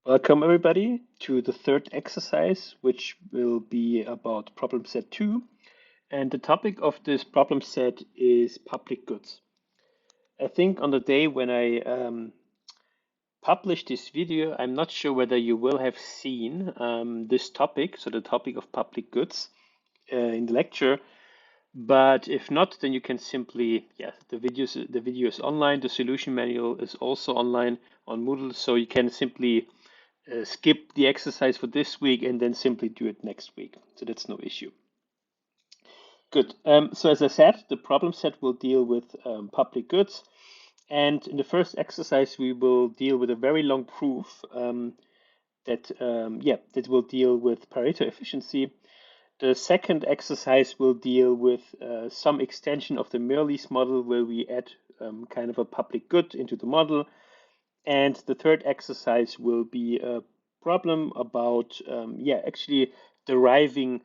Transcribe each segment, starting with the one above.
Welcome everybody to the third exercise, which will be about problem set 2. And the topic of this problem set is public goods. I think on the day when I publish this video, I'm not sure whether you will have seen this topic, so the topic of public goods in the lecture. But if not, then you can simply, the video is online. The solution manual is also online on Moodle, so you can simply skip the exercise for this week and then simply do it next week. So that's no issue. Good. So as I said, the problem set will deal with public goods. And in the first exercise, we will deal with a very long proof that will deal with Pareto efficiency. The second exercise will deal with some extension of the Mirrlees model where we add kind of a public good into the model. And the third exercise will be a problem about, actually deriving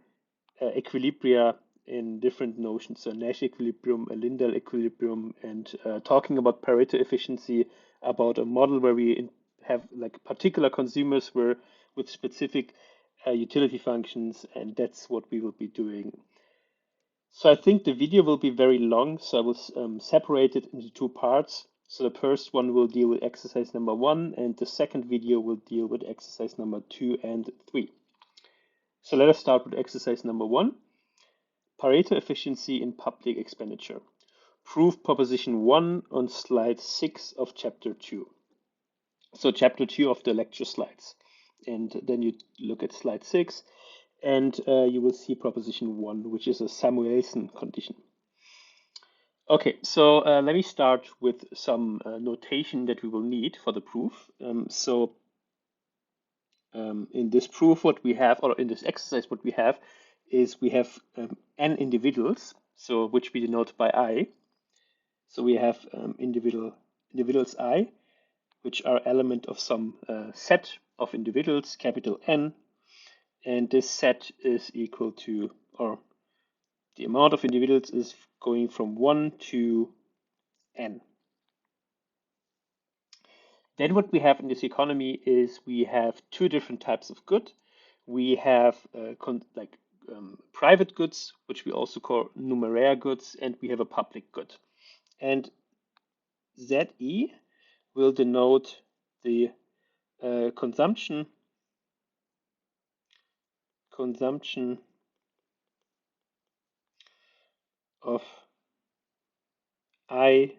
equilibria in different notions. So Nash equilibrium, a Lindell equilibrium, and talking about Pareto efficiency, about a model where we have like particular consumers where with specific utility functions, and that's what we will be doing. So I think the video will be very long, so I will separate it into two parts. So the first one will deal with exercise number 1, and the second video will deal with exercise number 2 and 3. So let us start with exercise number 1, Pareto efficiency in public expenditure. Prove proposition 1 on slide 6 of chapter 2. So chapter 2 of the lecture slides. And then you look at slide 6, and you will see proposition 1, which is a Samuelson condition. Okay, so let me start with some notation that we will need for the proof. In this proof, what we have, or in this exercise, what we have is we have n individuals, so which we denote by I. So we have individuals I, which are element of some set of individuals, capital N, and this set is equal to, or the amount of individuals is going from 1 to n. Then what we have in this economy is we have two different types of good. We have private goods, which we also call numeraire goods, and we have a public good. And ZE will denote the consumption of I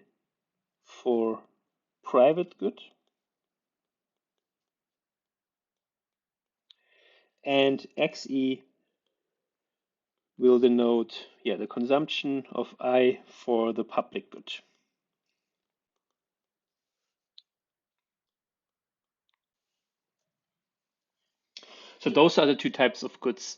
for private good, and XE will denote the consumption of I for the public good. So those are the two types of goods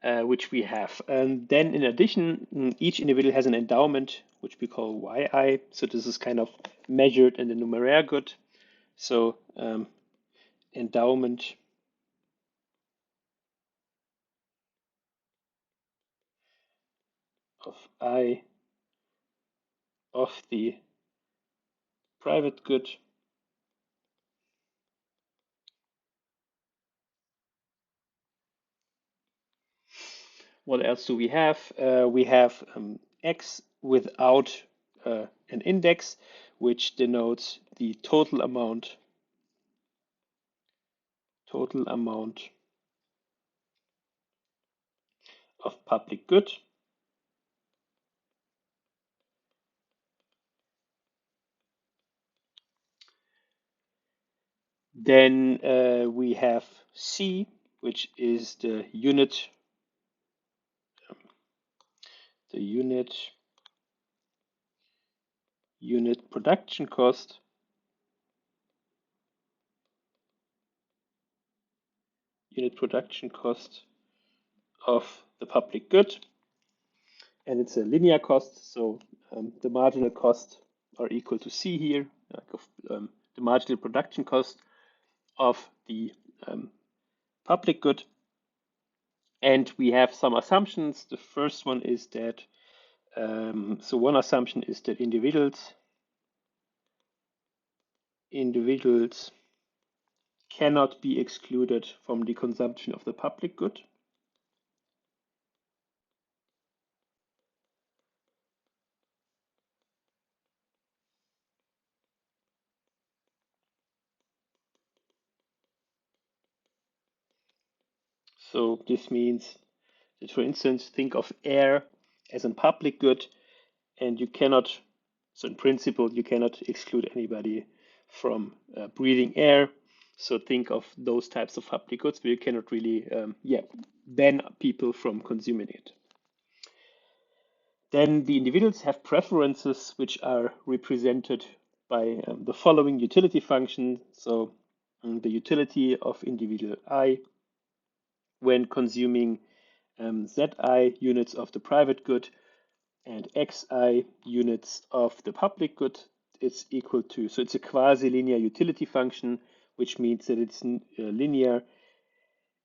which we have. And then in addition, each individual has an endowment, which we call YI. So this is kind of measured in the numeraire good. So endowment of I of the private good What else do we have? We have X without an index, which denotes the total amount of public good. Then we have C, which is the unit production cost of the public good, and it's a linear cost, so the marginal cost are equal to C here, the marginal production cost of the public good. And we have some assumptions. The first one is that, so one assumption is that individuals cannot be excluded from the consumption of the public good. So this means that, for instance, think of air as a public good, and you cannot, so in principle, you cannot exclude anybody from breathing air. So think of those types of public goods where you cannot really, ban people from consuming it. Then the individuals have preferences which are represented by the following utility function. So the utility of individual I when consuming Zi units of the private good and Xi units of the public good is equal to, so it's a quasi-linear utility function, which means that it's linear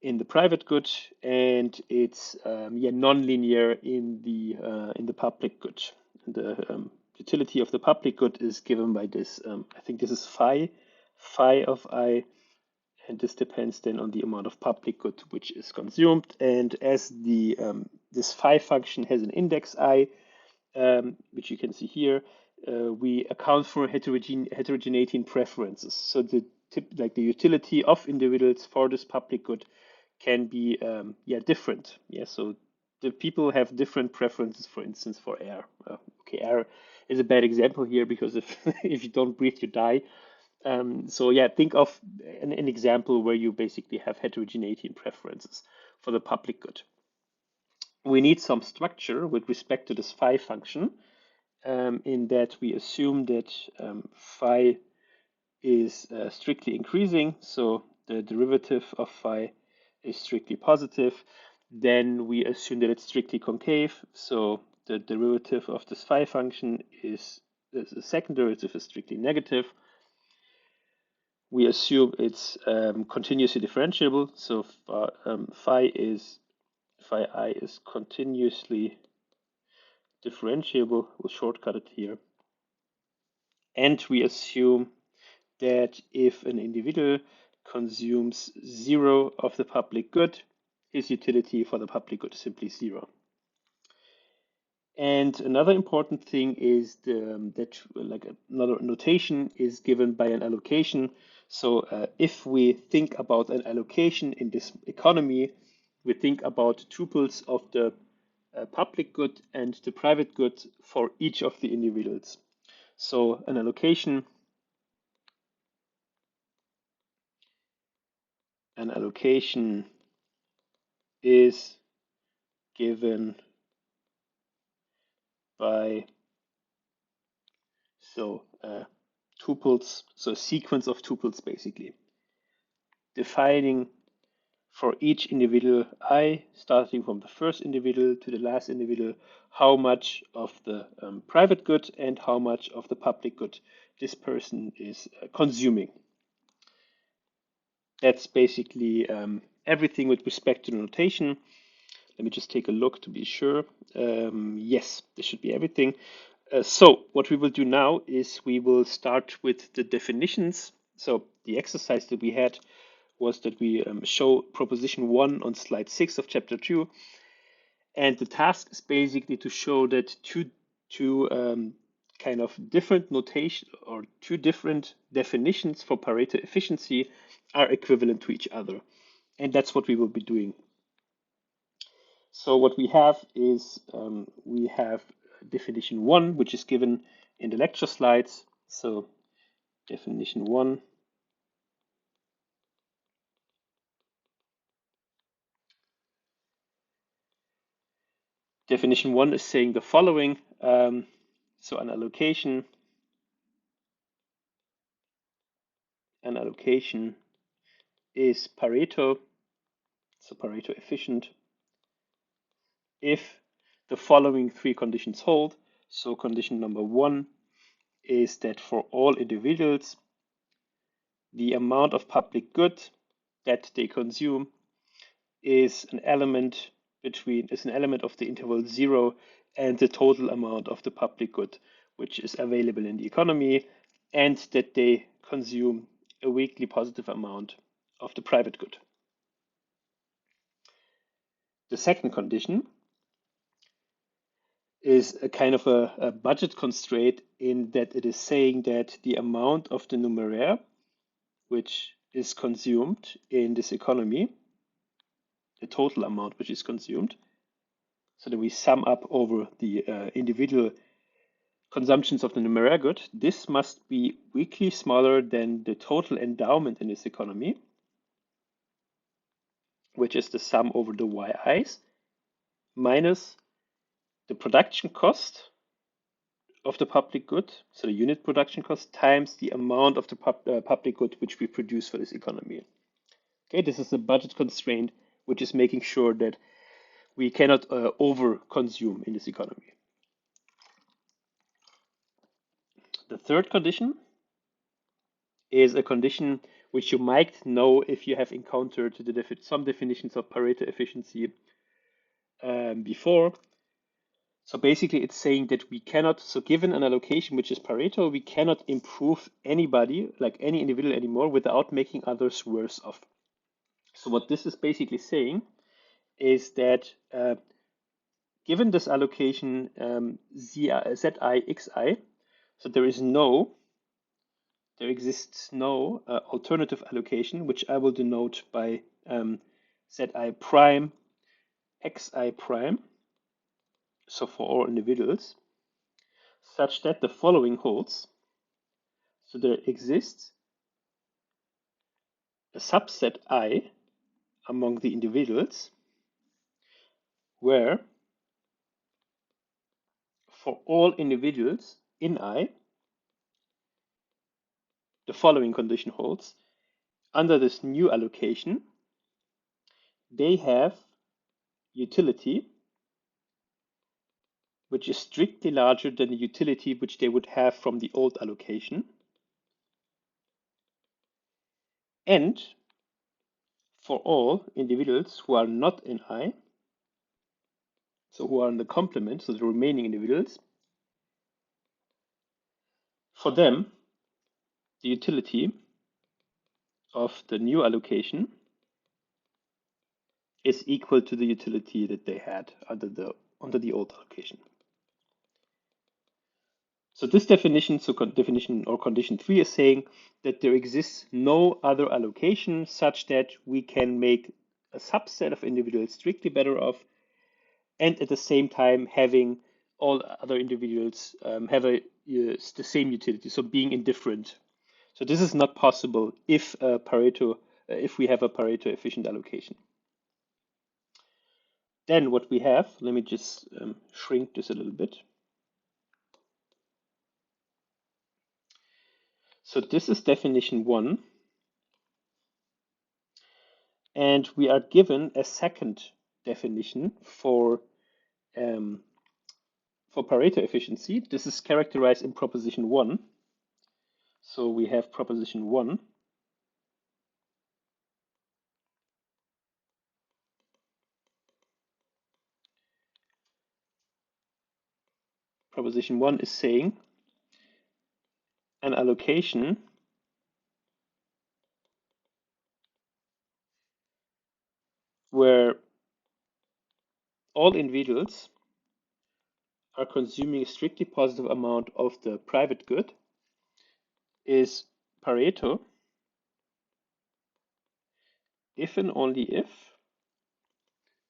in the private good and it's non-linear in the public good. The utility of the public good is given by this. I think this is phi of I, and this depends then on the amount of public good which is consumed. And as the this phi function has an index I, which you can see here, we account for heterogeneity in preferences. So the the utility of individuals for this public good can be different. Yeah, so the people have different preferences. For instance, for air. Okay, air is a bad example here because if if you don't breathe, you die. So yeah, think of an example where you basically have heterogeneity in preferences for the public good. We need some structure with respect to this phi function, in that we assume that phi is strictly increasing, so the derivative of phi is strictly positive. Then we assume that it's strictly concave, so the derivative of this phi function is the second derivative is strictly negative. We assume it's continuously differentiable, so phi I is continuously differentiable. We'll shortcut it here. And we assume that if an individual consumes zero of the public good, his utility for the public good is simply zero. And another important thing is that like another notation is given by an allocation. So if we think about an allocation in this economy, we think about tuples of the public good and the private good for each of the individuals. So an allocation is given by tuples, so a sequence of tuples basically, defining for each individual I, starting from the first individual to the last individual, how much of the private good and how much of the public good this person is consuming. That's basically everything with respect to the notation. Let me just take a look to be sure. Yes, this should be everything. So what we will do now is we will start with the definitions. So the exercise that we had was that we show proposition 1 on slide 6 of chapter 2. And the task is basically to show that two kind of different notation or two different definitions for Pareto efficiency are equivalent to each other. And that's what we will be doing. So what we have is we have definition 1, which is given in the lecture slides. So definition 1. Definition 1 is saying the following. So an allocation is Pareto, so Pareto efficient, if the following three conditions hold. So condition number 1 is that for all individuals, the amount of public good that they consume is an element of the interval 0 and the total amount of the public good which is available in the economy, and that they consume a weekly positive amount of the private good. The second condition is a kind of a budget constraint in that it is saying that the amount of the numeraire which is consumed in this economy, the total amount which is consumed, so that we sum up over the individual consumptions of the numeraire good, this must be weakly smaller than the total endowment in this economy, which is the sum over the yi's, minus the production cost of the public good, so the unit production cost, times the amount of the public good which we produce for this economy. Okay, this is a budget constraint which is making sure that we cannot over-consume in this economy. The third condition is a condition which you might know if you have encountered some definitions of Pareto efficiency before. So basically it's saying that we cannot, so given an allocation which is Pareto, we cannot improve anybody, like any individual anymore, without making others worse off. So what this is basically saying is that given this allocation zi, xi, so there exists no alternative allocation, which I will denote by zi prime xi prime, so for all individuals, such that the following holds. So there exists a subset I among the individuals where for all individuals in I, the following condition holds. Under this new allocation, they have utility which is strictly larger than the utility which they would have from the old allocation. And for all individuals who are not in I, so who are in the complement, so the remaining individuals, for them, the utility of the new allocation is equal to the utility that they had under the old allocation. So this definition, definition or condition 3 is saying that there exists no other allocation such that we can make a subset of individuals strictly better off, and at the same time having all other individuals have the same utility, so being indifferent. So this is not possible if if we have a Pareto efficient allocation. Then what we have, let me just shrink this a little bit. So this is definition 1. And we are given a second definition for Pareto efficiency. This is characterized in proposition 1. So we have proposition 1. Proposition 1 is saying an allocation where all individuals are consuming a strictly positive amount of the private good is Pareto if and only if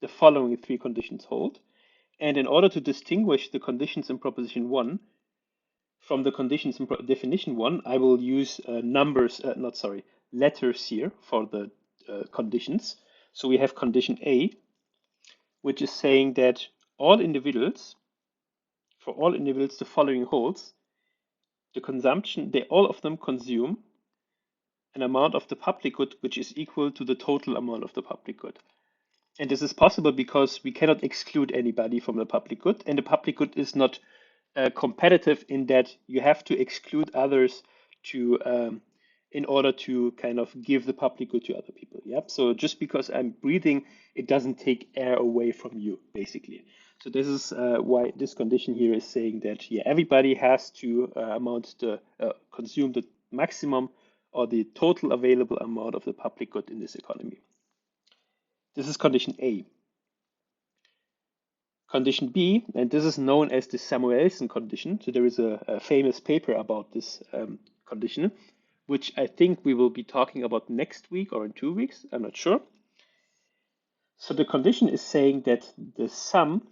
the following 3 conditions hold. And in order to distinguish the conditions in proposition 1 from the conditions in definition 1, I will use letters here for the conditions. So we have condition A, which is saying that for all individuals, the following holds. The consumption, all of them consume an amount of the public good which is equal to the total amount of the public good. And this is possible because we cannot exclude anybody from the public good, and the public good is not competitive in that you have to exclude others in order to kind of give the public good to other people. Yep. So just because I'm breathing, it doesn't take air away from you, basically. So this is why this condition here is saying that everybody has to consume the maximum or the total available amount of the public good in this economy. This is condition A. Condition B, and this is known as the Samuelson condition. So there is a famous paper about this condition, which I think we will be talking about next week or in 2 weeks. I'm not sure. So the condition is saying that the sum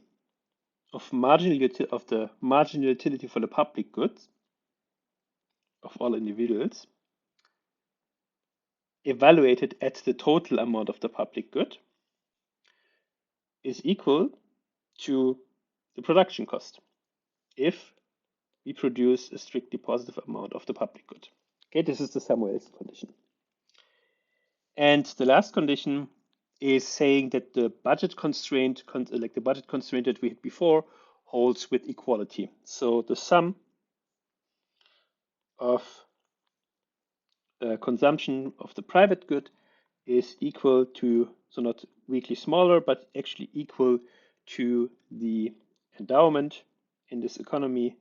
of the marginal utility for the public goods of all individuals evaluated at the total amount of the public good is equal to the production cost if we produce a strictly positive amount of the public good. Okay, this is the Samuelson condition. And the last condition is saying that the budget constraint, like the budget constraint that we had before, holds with equality. So the sum of consumption of the private good is equal to, so not weakly smaller, but actually equal to the endowment in this economy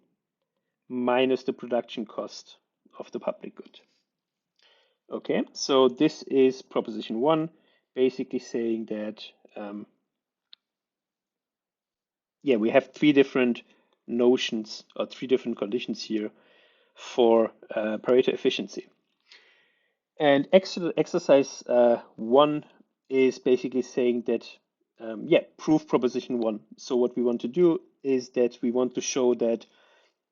minus the production cost of the public good. Okay, so this is proposition one, basically saying that, we have three different notions or three different conditions here for Pareto efficiency. And exercise one is basically saying that, prove proposition one. So what we want to do is that we want to show that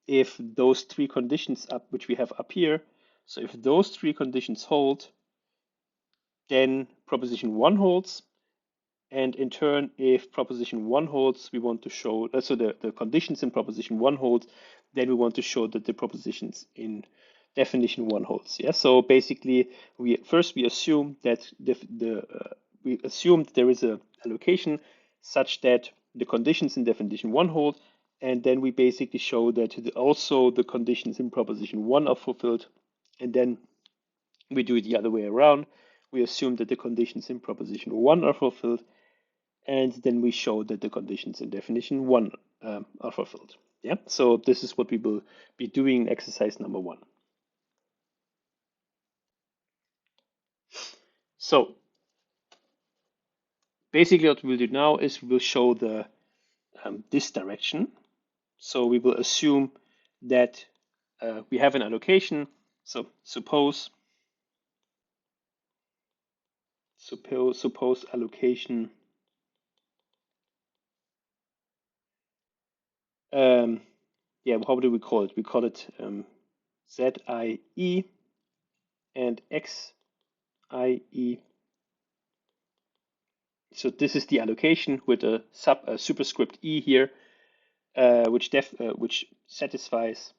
if those three conditions which we have up here, so if those three conditions hold, then proposition one holds. And in turn, if proposition one holds, we want to show, so the conditions in proposition one hold, then we want to show that the propositions in definition one holds. Yeah. So basically, we assume that we assume that there is a allocation such that the conditions in definition one hold, and then we basically show that also the conditions in proposition one are fulfilled, and then we do it the other way around. We assume that the conditions in proposition one are fulfilled, and then we show that the conditions in definition one are fulfilled. Yeah, so this is what we will be doing in exercise number one. So basically what we'll do now is we will show the this direction. So we will assume that we have an allocation. So suppose allocation how do we call it? We call it ZIE and XIE. So this is the allocation with a superscript E here, which satisfies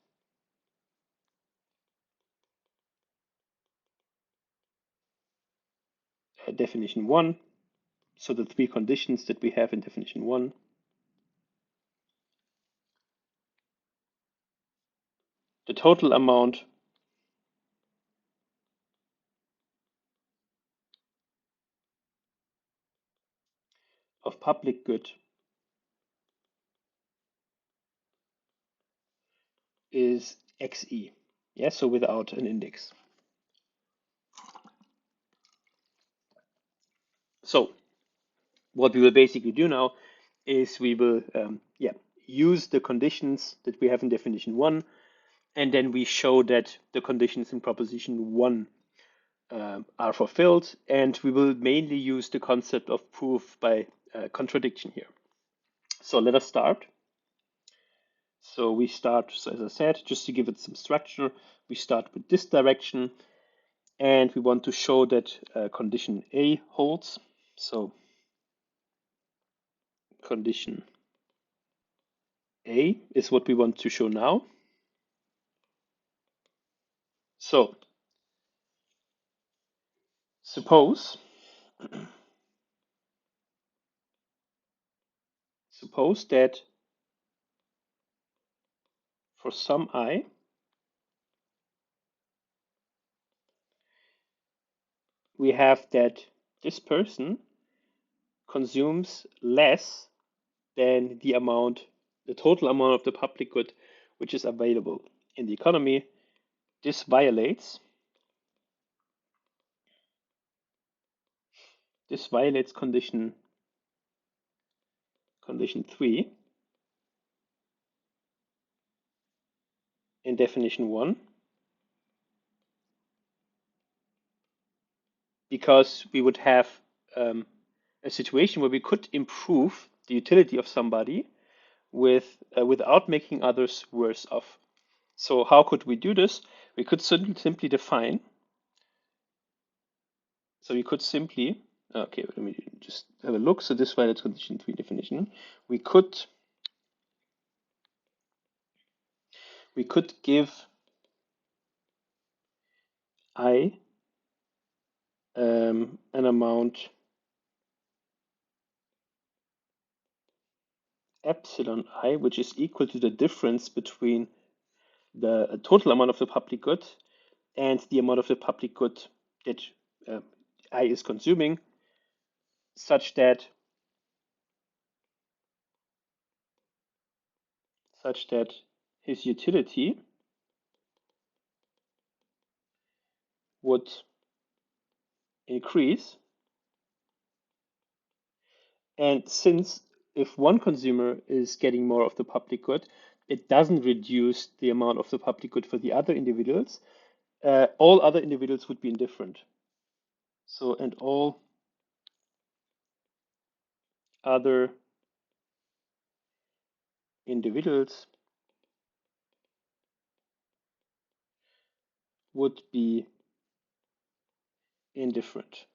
definition one. So the three conditions that we have in definition one. The total amount of public good is XE. Yeah, so without an index. So what we will basically do now is we will use the conditions that we have in definition one, and then we show that the conditions in proposition one are fulfilled, and we will mainly use the concept of proof by contradiction here. So let us start. So we start, so as I said, just to give it some structure, we start with this direction, and we want to show that condition A holds. So condition A is what we want to show now. So suppose that for some I, we have that this person consumes less than the total amount of the public good which is available in the economy. This violates this violates condition 3 in definition 1, because we would have a situation where we could improve the utility of somebody without making others worse off. So how could we do this? We could simply define. So we could simply, okay, let me just have a look. So this violates condition 3 definition. We could give I an amount epsilon I, which is equal to the difference between the total amount of the public good and the amount of the public good that I is consuming, such that his utility would increase. And since if one consumer is getting more of the public good, it doesn't reduce the amount of the public good for the other individuals. All other individuals would be indifferent. So, and all other individuals would be indifferent.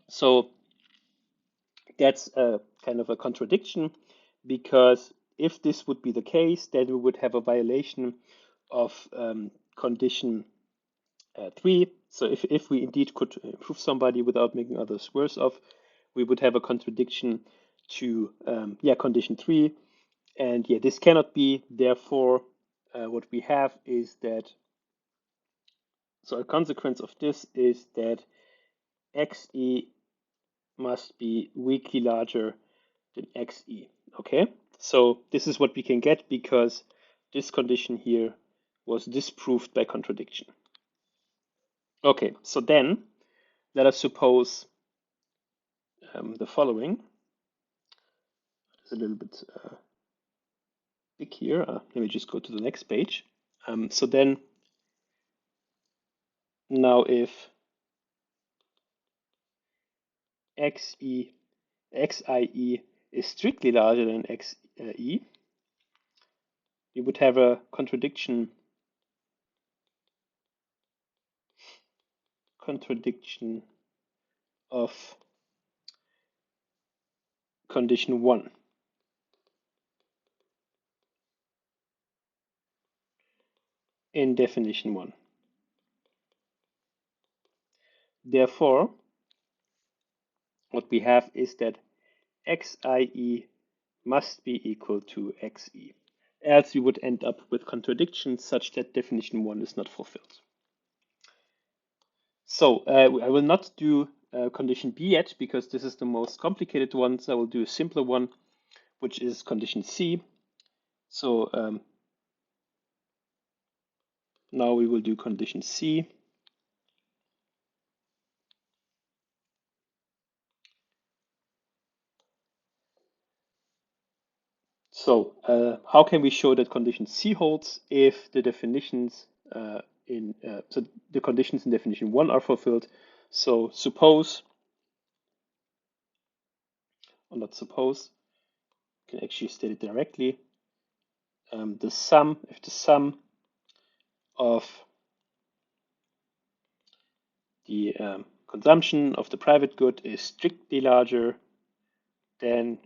So that's a kind of a contradiction, because if this would be the case, then we would have a violation of condition 3. So if we indeed could improve somebody without making others worse off, we would have a contradiction to condition 3. And yeah, this cannot be. Therefore, what we have is that, so a consequence of this is that xe must be weakly larger than xe. Okay, so this is what we can get because this condition here was disproved by contradiction. Okay, so then let us suppose the following. It's a little bit big here. Let me just go to the next page. So then, now if xie is strictly larger than xe, we would have a contradiction of condition 1. In definition 1. Therefore, what we have is that xie must be equal to xe. Else we would end up with contradictions such that definition 1 is not fulfilled. So I will not do condition B yet because this is the most complicated one. So I will do a simpler one, which is condition C. So now we will do condition C. So how can we show that condition C holds if the definitions so the conditions in definition 1 are fulfilled? So suppose, or not suppose, you can actually state it directly. If the sum of the consumption of the private good is strictly larger than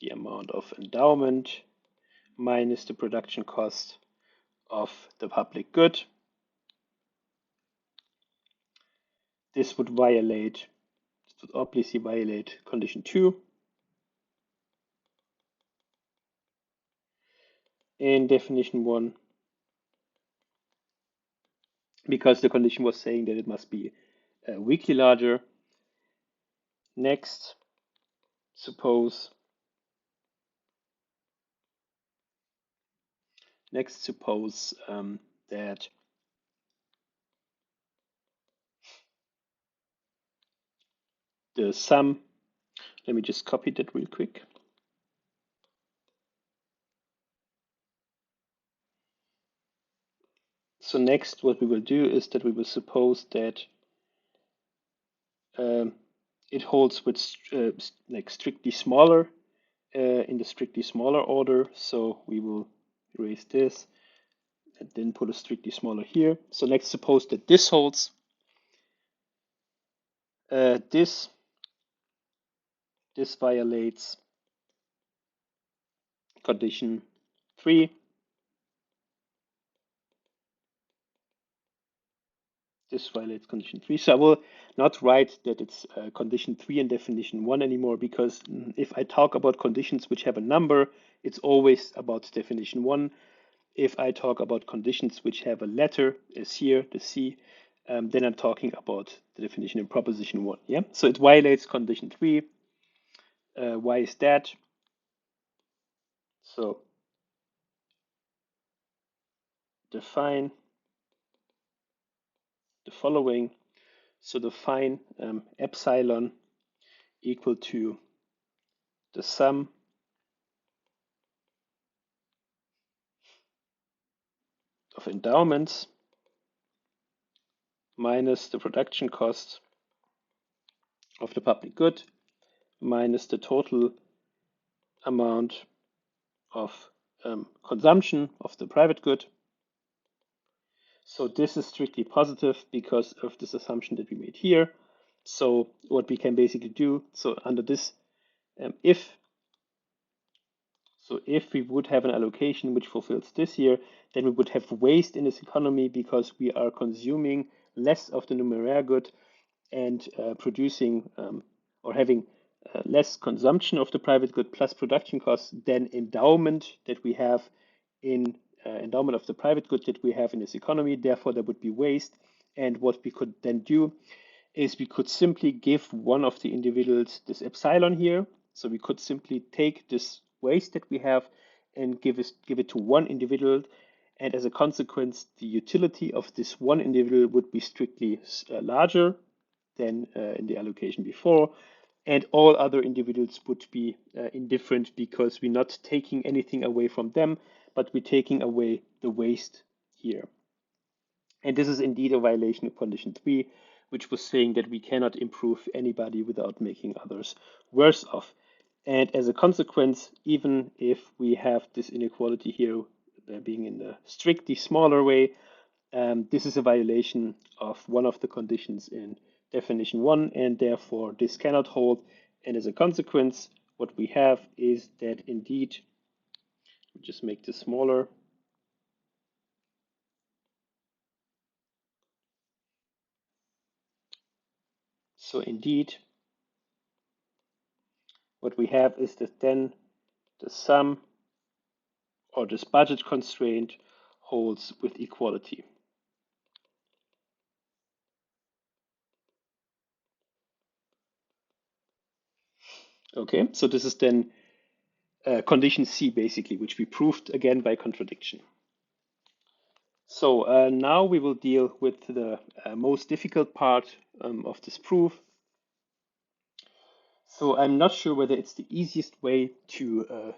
the amount of endowment minus the production cost of the public good, this would obviously violate condition 2. In definition 1, because the condition was saying that it must be weakly larger. Next, suppose Next, suppose that the sum, let me just copy that real quick. So next, what we will do is that we will suppose that it holds with like strictly smaller in the strictly smaller order. So we will erase this and then put a strictly smaller here. So next, suppose that this holds. This violates condition 3. This violates condition 3. So I will not write that it's condition 3 and definition 1 anymore, because if I talk about conditions which have a number, it's always about definition 1. If I talk about conditions which have a letter, as here, the C, then I'm talking about the definition in proposition 1. Yeah, so it violates condition 3. Why is that? So define the following. So define epsilon equal to the sum of endowments minus the production cost of the public good minus the total amount of consumption of the private good. So this is strictly positive because of this assumption that we made here. So what we can basically do, so under this, if we would have an allocation which fulfills this here, then we would have waste in this economy because we are consuming less of the numeraire good and producing or having less consumption of the private good plus production costs than endowment that we have in endowment of the private good that we have in this economy. Therefore, there would be waste. And what we could then do is we could simply give one of the individuals this epsilon here. So we could simply take this waste that we have and give it to one individual. And as a consequence, the utility of this one individual would be strictly larger than in the allocation before. And all other individuals would be indifferent because we're not taking anything away from them, but we're taking away the waste here. And this is indeed a violation of condition 3, which was saying that we cannot improve anybody without making others worse off. And as a consequence, even if we have this inequality here being in a strictly smaller way, this is a violation of one of the conditions in definition 1, and therefore this cannot hold. And as a consequence, what we have is that indeed, just make this smaller. So indeed, what we have is that then the sum or this budget constraint holds with equality. Okay, so this is then condition C basically, which we proved again by contradiction. So now we will deal with the most difficult part of this proof. So I'm not sure whether it's the easiest way to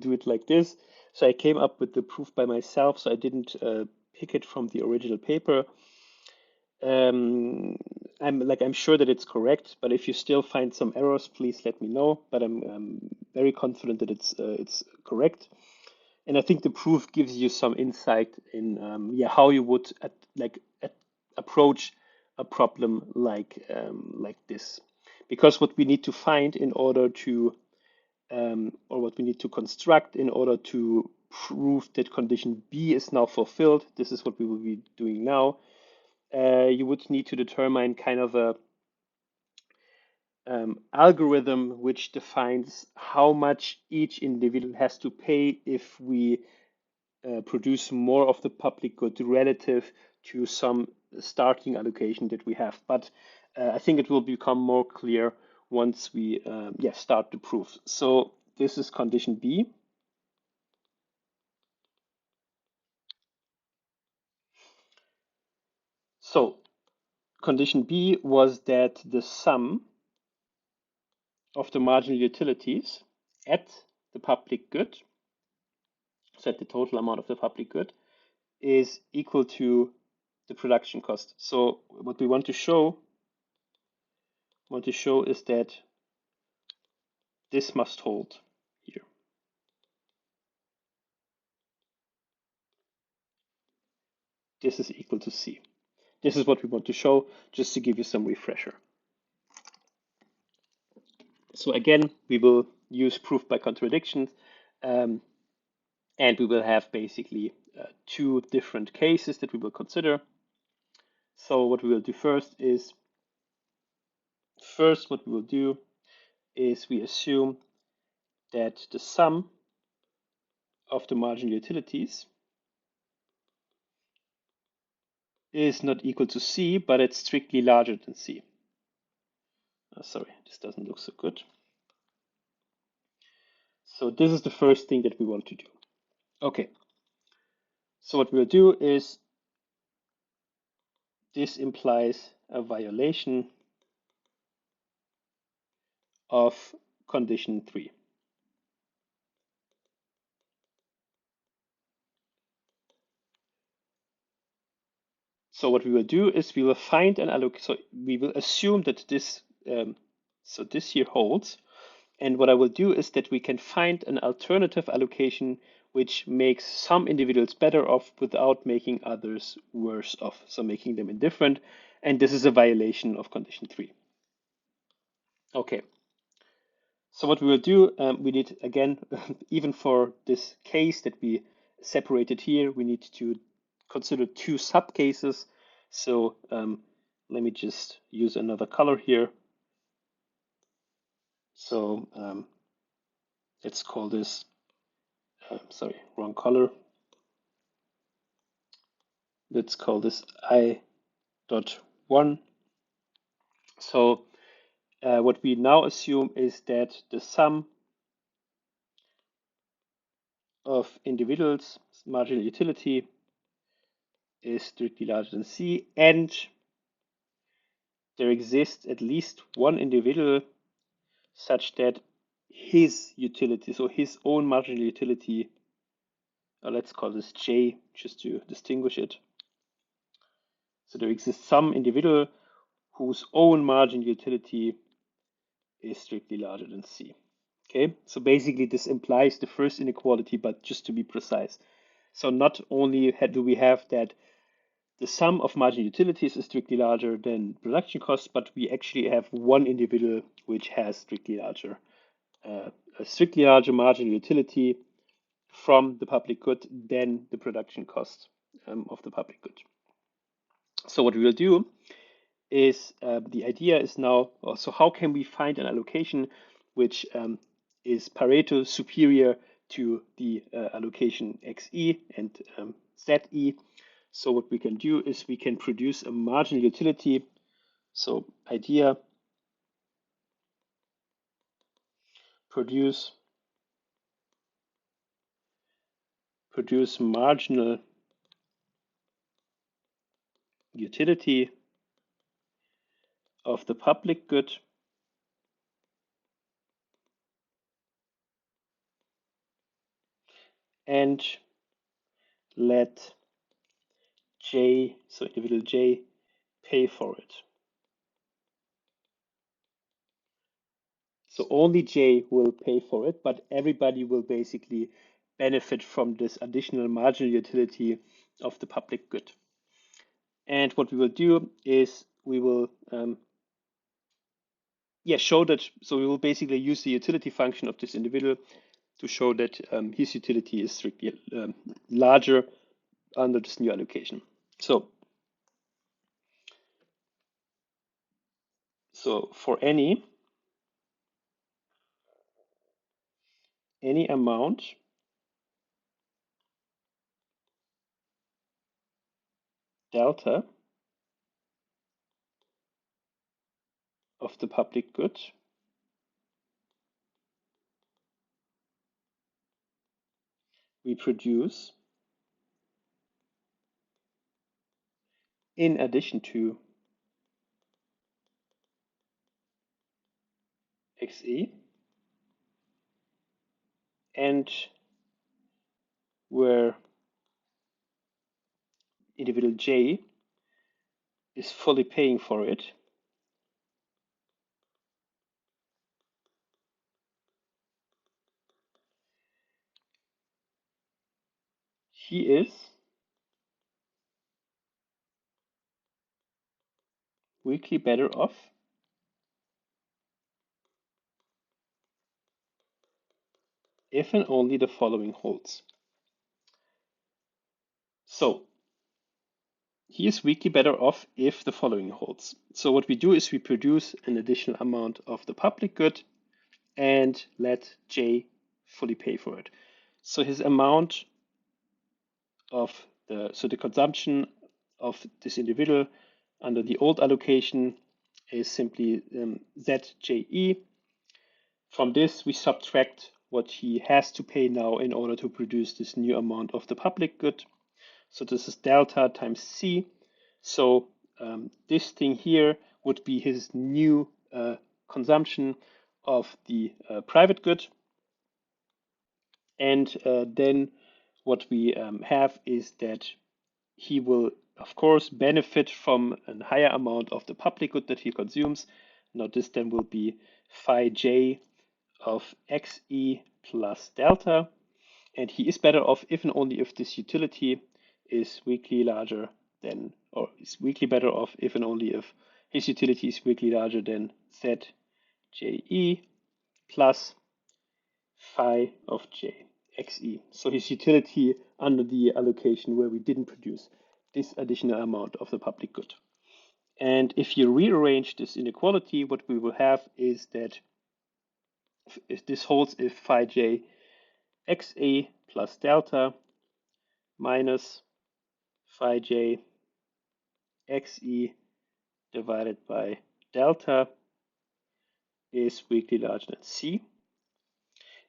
do it like this. So I came up with the proof by myself, so I didn't pick it from the original paper. I'm sure that it's correct, but if you still find some errors, please let me know. But I'm very confident that it's correct. And I think the proof gives you some insight in how you would approach a problem like this. Because what we need to find in order to or what we need to construct in order to prove that condition B is now fulfilled, this is what we will be doing now. You would need to determine kind of a algorithm which defines how much each individual has to pay if we produce more of the public good relative to some starting allocation that we have. But I think it will become more clear once we start the proof. So this is condition B. So condition B was that the sum of the marginal utilities at the public good, so at the total amount of the public good, is equal to the production cost. So what we want to show is that this must hold here. This is equal to C. This is what we want to show, just to give you some refresher. So again, we will use proof by contradiction, and we will have basically two different cases that we will consider. So what we will do first is we assume that the sum of the marginal utilities is not equal to C, but it's strictly larger than C. Sorry, this doesn't look so good. So this is the first thing that we want to do. Okay. So what we'll do is this implies a violation of condition 3. So what we will do is we will find an allocation. So we will assume that this this here holds. And what I will do is that we can find an alternative allocation which makes some individuals better off without making others worse off, so making them indifferent. And this is a violation of condition 3. Okay. So what we will do, we need, again, even for this case that we separated here, we need to consider two subcases. So let me just use another color here. So let's call this, sorry, wrong color. Let's call this I.1. So what we now assume is that the sum of individuals' marginal utility is strictly larger than C, and there exists at least one individual such that his utility, so his own marginal utility, let's call this J just to distinguish it. So there exists some individual whose own marginal utility is strictly larger than C. Okay, so basically this implies the first inequality, but just to be precise. So not only do we have that the sum of marginal utilities is strictly larger than production costs, but we actually have one individual which has a strictly larger marginal utility from the public good than the production cost of the public good. So what we will do is the idea is now, so how can we find an allocation which is Pareto superior to the allocation XE and ZE? So what we can do is we can produce a marginal utility. So idea, produce marginal utility of the public good and let J, so individual J, pay for it. So only J will pay for it, but everybody will basically benefit from this additional marginal utility of the public good. And what we will do is we will show that, so we will basically use the utility function of this individual to show that his utility is strictly larger under this new allocation. So for any amount delta of the public good we produce in addition to XE, and where individual J is fully paying for it, he is weakly better off if and only the following holds. So he is weakly better off if the following holds. So what we do is we produce an additional amount of the public good and let J fully pay for it. So his amount of the consumption of this individual under the old allocation is simply ZJE. From this, we subtract what he has to pay now in order to produce this new amount of the public good. So this is delta times C. So this thing here would be his new consumption of the private good. And then what we have is that he will, of course, benefit from a higher amount of the public good that he consumes. Now this then will be phi j of xe plus delta. And he is better off if and only if this utility is weakly larger than, or is weakly better off if and only if his utility is weakly larger than zje plus phi of j xe. So his utility under the allocation where we didn't produce this additional amount of the public good. And if you rearrange this inequality, what we will have is that if this holds if phi j xa plus delta minus phi j xe divided by delta is weakly larger than c.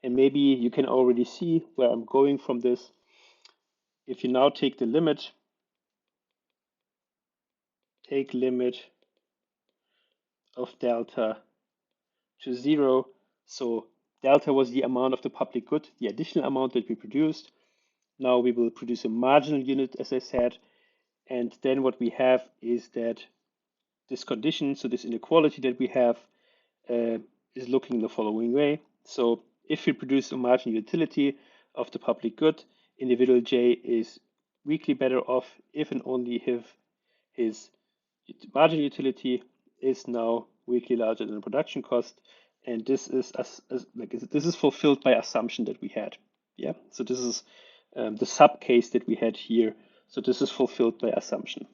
And maybe you can already see where I'm going from this. If you now take the limit, take limit of delta to 0. So delta was the amount of the public good, the additional amount that we produced. Now we will produce a marginal unit, as I said. And then what we have is that this condition, so this inequality that we have, is looking the following way. So if we produce a marginal utility of the public good, individual J is weakly better off if and only if his marginal utility is now weakly larger than the production cost. And this is this is fulfilled by assumption that we had. Yeah. So this is the sub case that we had here. So this is fulfilled by assumption.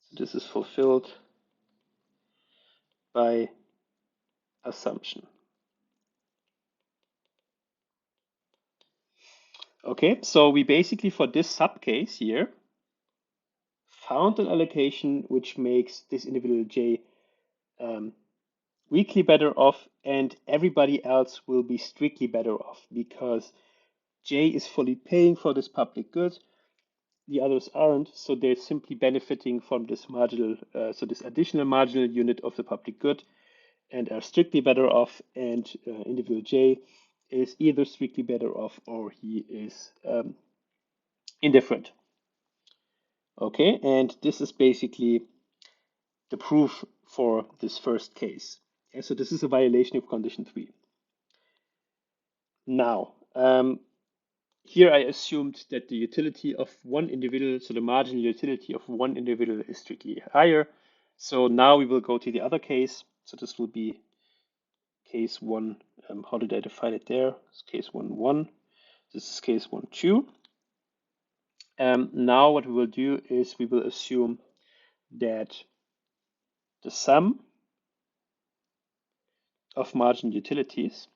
So this is fulfilled by assumption. Okay, so we basically, for this sub case here, found an allocation which makes this individual J weakly better off, and everybody else will be strictly better off because J is fully paying for this public good. The others aren't, so they're simply benefiting from this marginal, so this additional marginal unit of the public good, and are strictly better off. And individual J is either strictly better off or he is indifferent. Okay, and this is basically the proof for this first case. And so this is a violation of condition 3. Now, here I assumed that the utility of one individual, so the marginal utility of one individual is strictly higher. So now we will go to the other case. So this will be case 1. How did I define it there? It's case 1, 1. This is case 1, 2. Now what we will do is we will assume that the sum of marginal utilities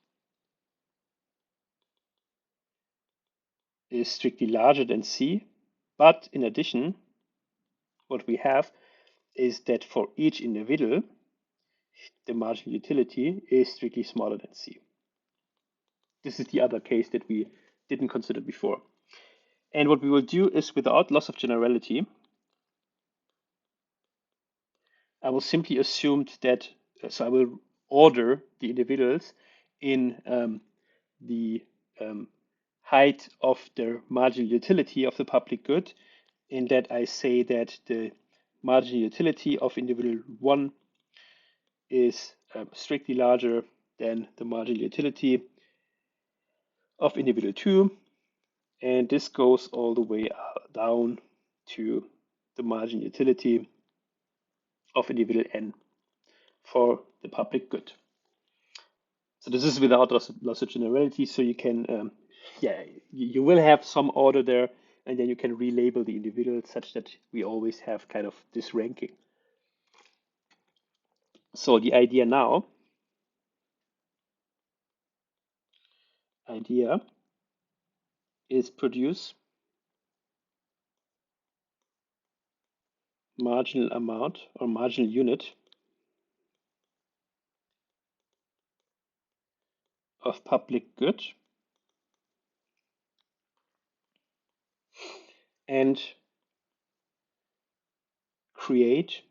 is strictly larger than C, but in addition, what we have is that for each individual, the marginal utility is strictly smaller than C. This is the other case that we didn't consider before. And what we will do is, without loss of generality, I will simply assume that, so I will order the individuals in the height of their marginal utility of the public good, in that I say that the marginal utility of individual 1 is strictly larger than the marginal utility of individual 2, and this goes all the way down to the marginal utility of individual n for the public good. So this is without loss of generality, so you can, yeah, you will have some order there, and then you can relabel the individuals such that we always have kind of this ranking. So the idea is produce marginal amount or marginal unit of public good and create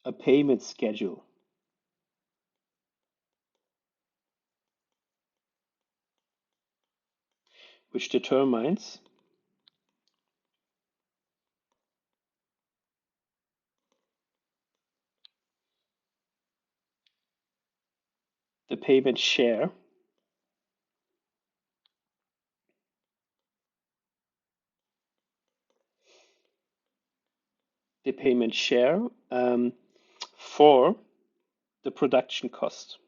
a payment schedule which determines the payment share for the production cost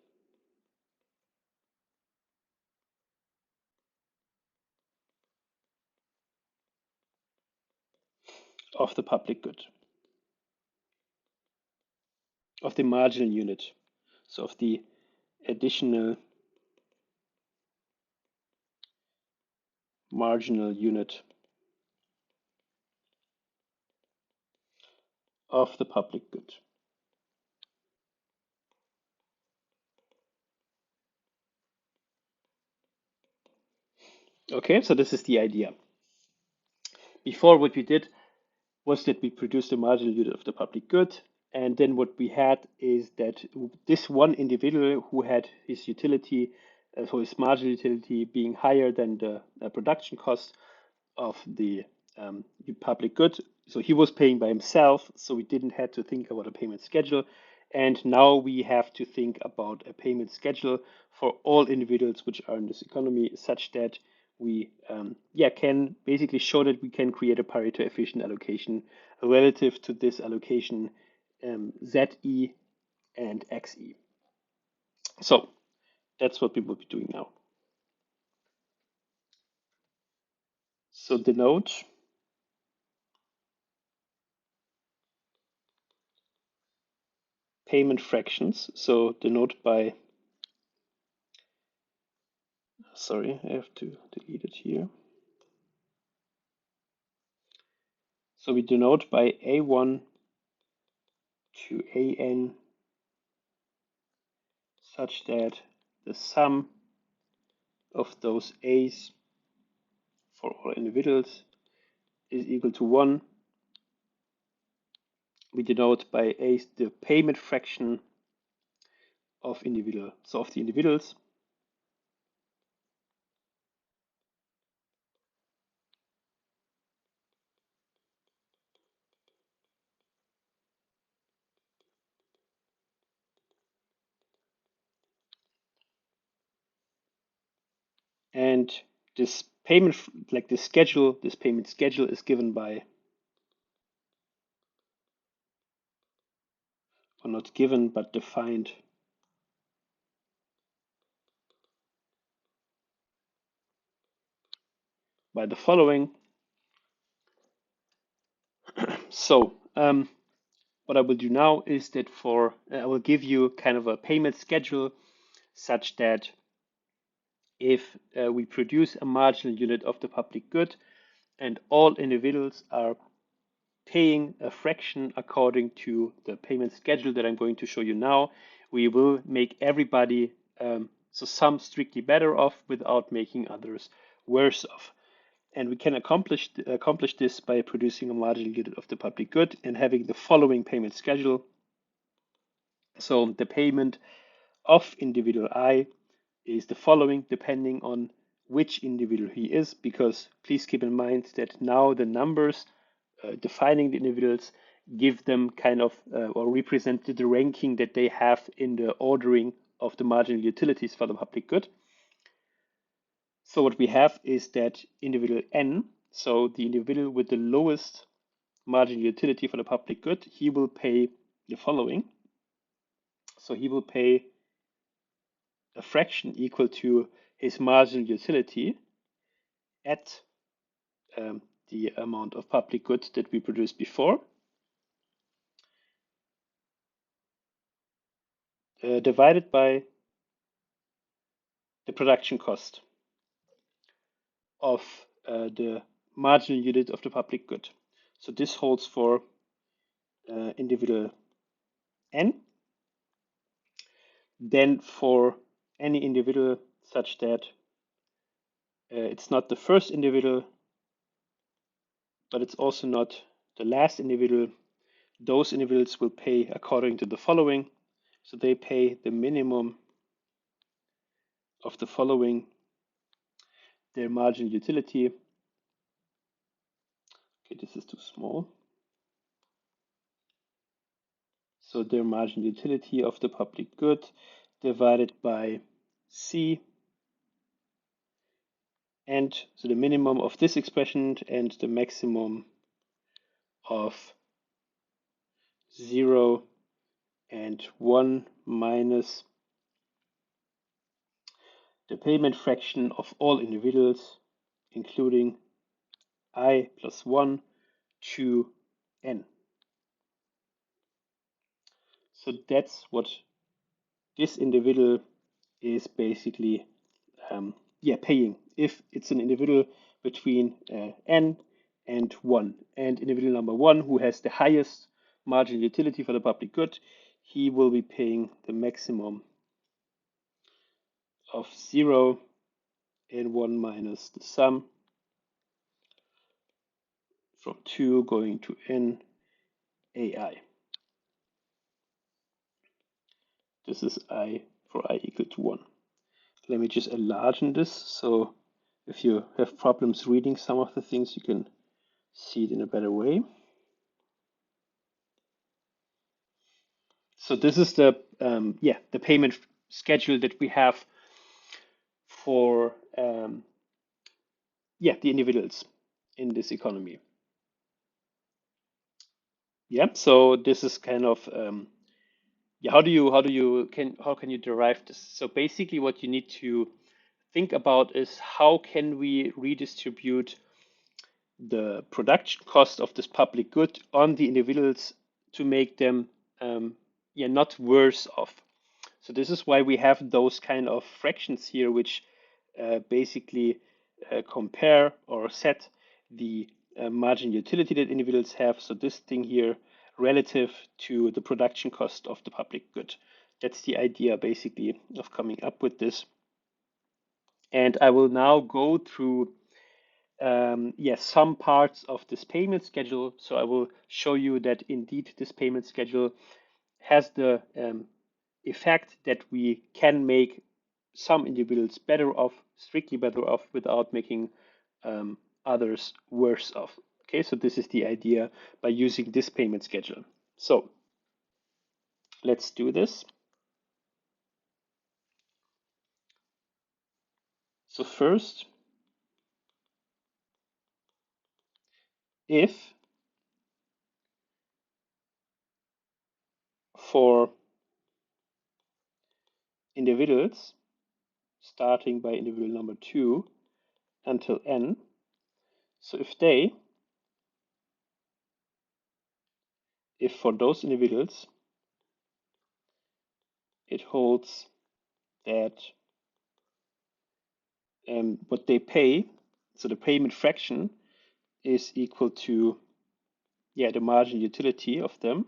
of the public good, of the marginal unit, so of the additional marginal unit of the public good. Okay, so this is the idea. Before, what we did was that we produced a marginal unit of the public good, and then what we had is that this one individual who had his utility, so his marginal utility being higher than the production cost of the public good, so he was paying by himself, so we didn't have to think about a payment schedule. And now we have to think about a payment schedule for all individuals which are in this economy, such that we can basically show that we can create a Pareto efficient allocation relative to this allocation ZE and XE. So that's what we will be doing now. So denote payment fractions. So denote by, sorry, I have to delete it here. So we denote by A1 to AN such that the sum of those A's for all individuals is equal to 1. We denote by A the payment fraction of the individuals. And this payment, like this payment schedule is given by, or not given, but defined by the following. So what I will do now is that I will give you kind of a payment schedule such that if we produce a marginal unit of the public good and all individuals are paying a fraction according to the payment schedule that I'm going to show you now, we will make everybody so some strictly better off without making others worse off. And we can accomplish this by producing a marginal unit of the public good and having the following payment schedule. So the payment of individual I is the following, depending on which individual he is, because please keep in mind that now the numbers defining the individuals give them kind of or represent the ranking that they have in the ordering of the marginal utilities for the public good. So what we have is that individual N, so the individual with the lowest marginal utility for the public good, he will pay the following. So he will pay a fraction equal to his marginal utility at the amount of public goods that we produced before, divided by the production cost of the marginal unit of the public good. So this holds for individual N. Then for any individual such that it's not the first individual, but it's also not the last individual, those individuals will pay according to the following. So they pay the minimum of the following, their marginal utility. Okay, this is too small. So their marginal utility of the public good divided by C. And so the minimum of this expression and the maximum of 0 and 1 minus the payment fraction of all individuals, including I plus 1 to N. So that's what this individual is basically paying if it's an individual between N and 1. And individual number 1, who has the highest marginal utility for the public good, he will be paying the maximum of 0 and 1 minus the sum from 2 going to N AI. This is I for I equal to 1. Let me just enlarge this, so if you have problems reading some of the things, you can see it in a better way. So this is the the payment schedule that we have for the individuals in this economy. Yeah, so this is kind of how can you derive this? So basically, what you need to think about is how can we redistribute the production cost of this public good on the individuals to make them not worse off. So this is why we have those kind of fractions here, which basically compare or set the marginal utility that individuals have. So this thing here relative to the production cost of the public good. That's the idea basically of coming up with this. And I will now go through some parts of this payment schedule. So I will show you that indeed this payment schedule has the effect that we can make some individuals better off, strictly better off, without making others worse off. Okay, so this is the idea by using this payment schedule. So let's do this. So first, if for individuals starting by individual number 2 until N, so if for those individuals it holds that what they pay, so the payment fraction is equal to the marginal utility of them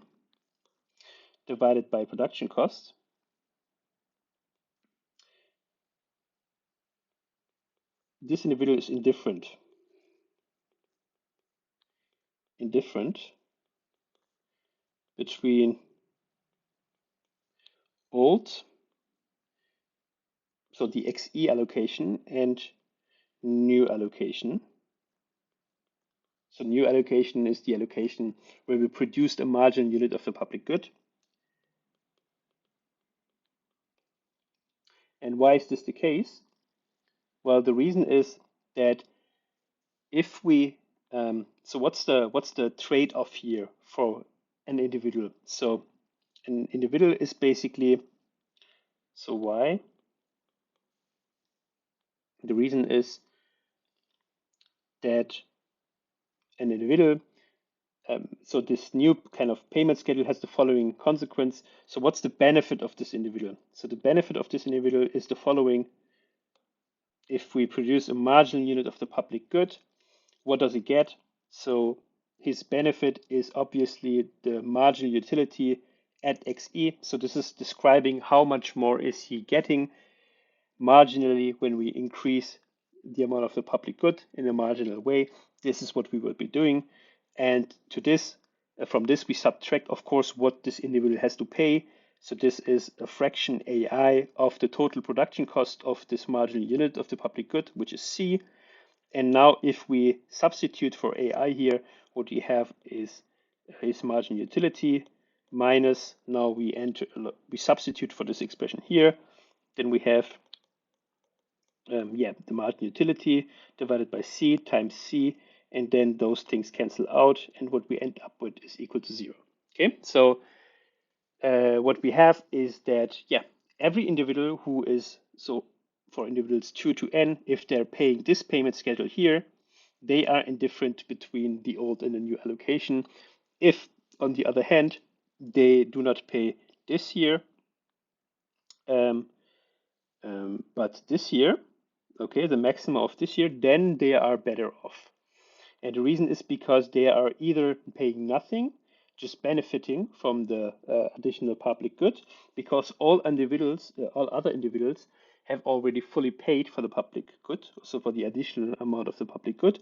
divided by production cost. this individual is indifferent between old, so the XE allocation, and new allocation. So new allocation is the allocation where we produced a marginal unit of the public good. And why is this the case? Well, the reason is that if we, so what's the trade-off here for an individual? So an individual is basically, so why? The reason is that an individual, so this new kind of payment schedule has the following consequence. So what's the benefit of this individual? So the benefit of this individual is the following. If we produce a marginal unit of the public good, what does he get? So his benefit is obviously the marginal utility at XE. So this is describing how much more is he getting marginally when we increase the amount of the public good in a marginal way. This is what we will be doing. And to this, from this, we subtract, of course, what this individual has to pay. So this is a fraction AI of the total production cost of this marginal unit of the public good, which is C. And now if we substitute for AI here, what we have is his marginal utility minus, now we substitute for this expression here, then we have the marginal utility divided by C times C, and then those things cancel out, and what we end up with is equal to 0. Okay, so what we have is that, every individual who is, so for individuals 2 to n, if they're paying this payment schedule here, they are indifferent between the old and the new allocation. If, on the other hand, they do not pay this year, but this year, okay, the maximum of this year, then they are better off. And the reason is because they are either paying nothing, just benefiting from the additional public good, because all other individuals have already fully paid for the public good, so for the additional amount of the public good,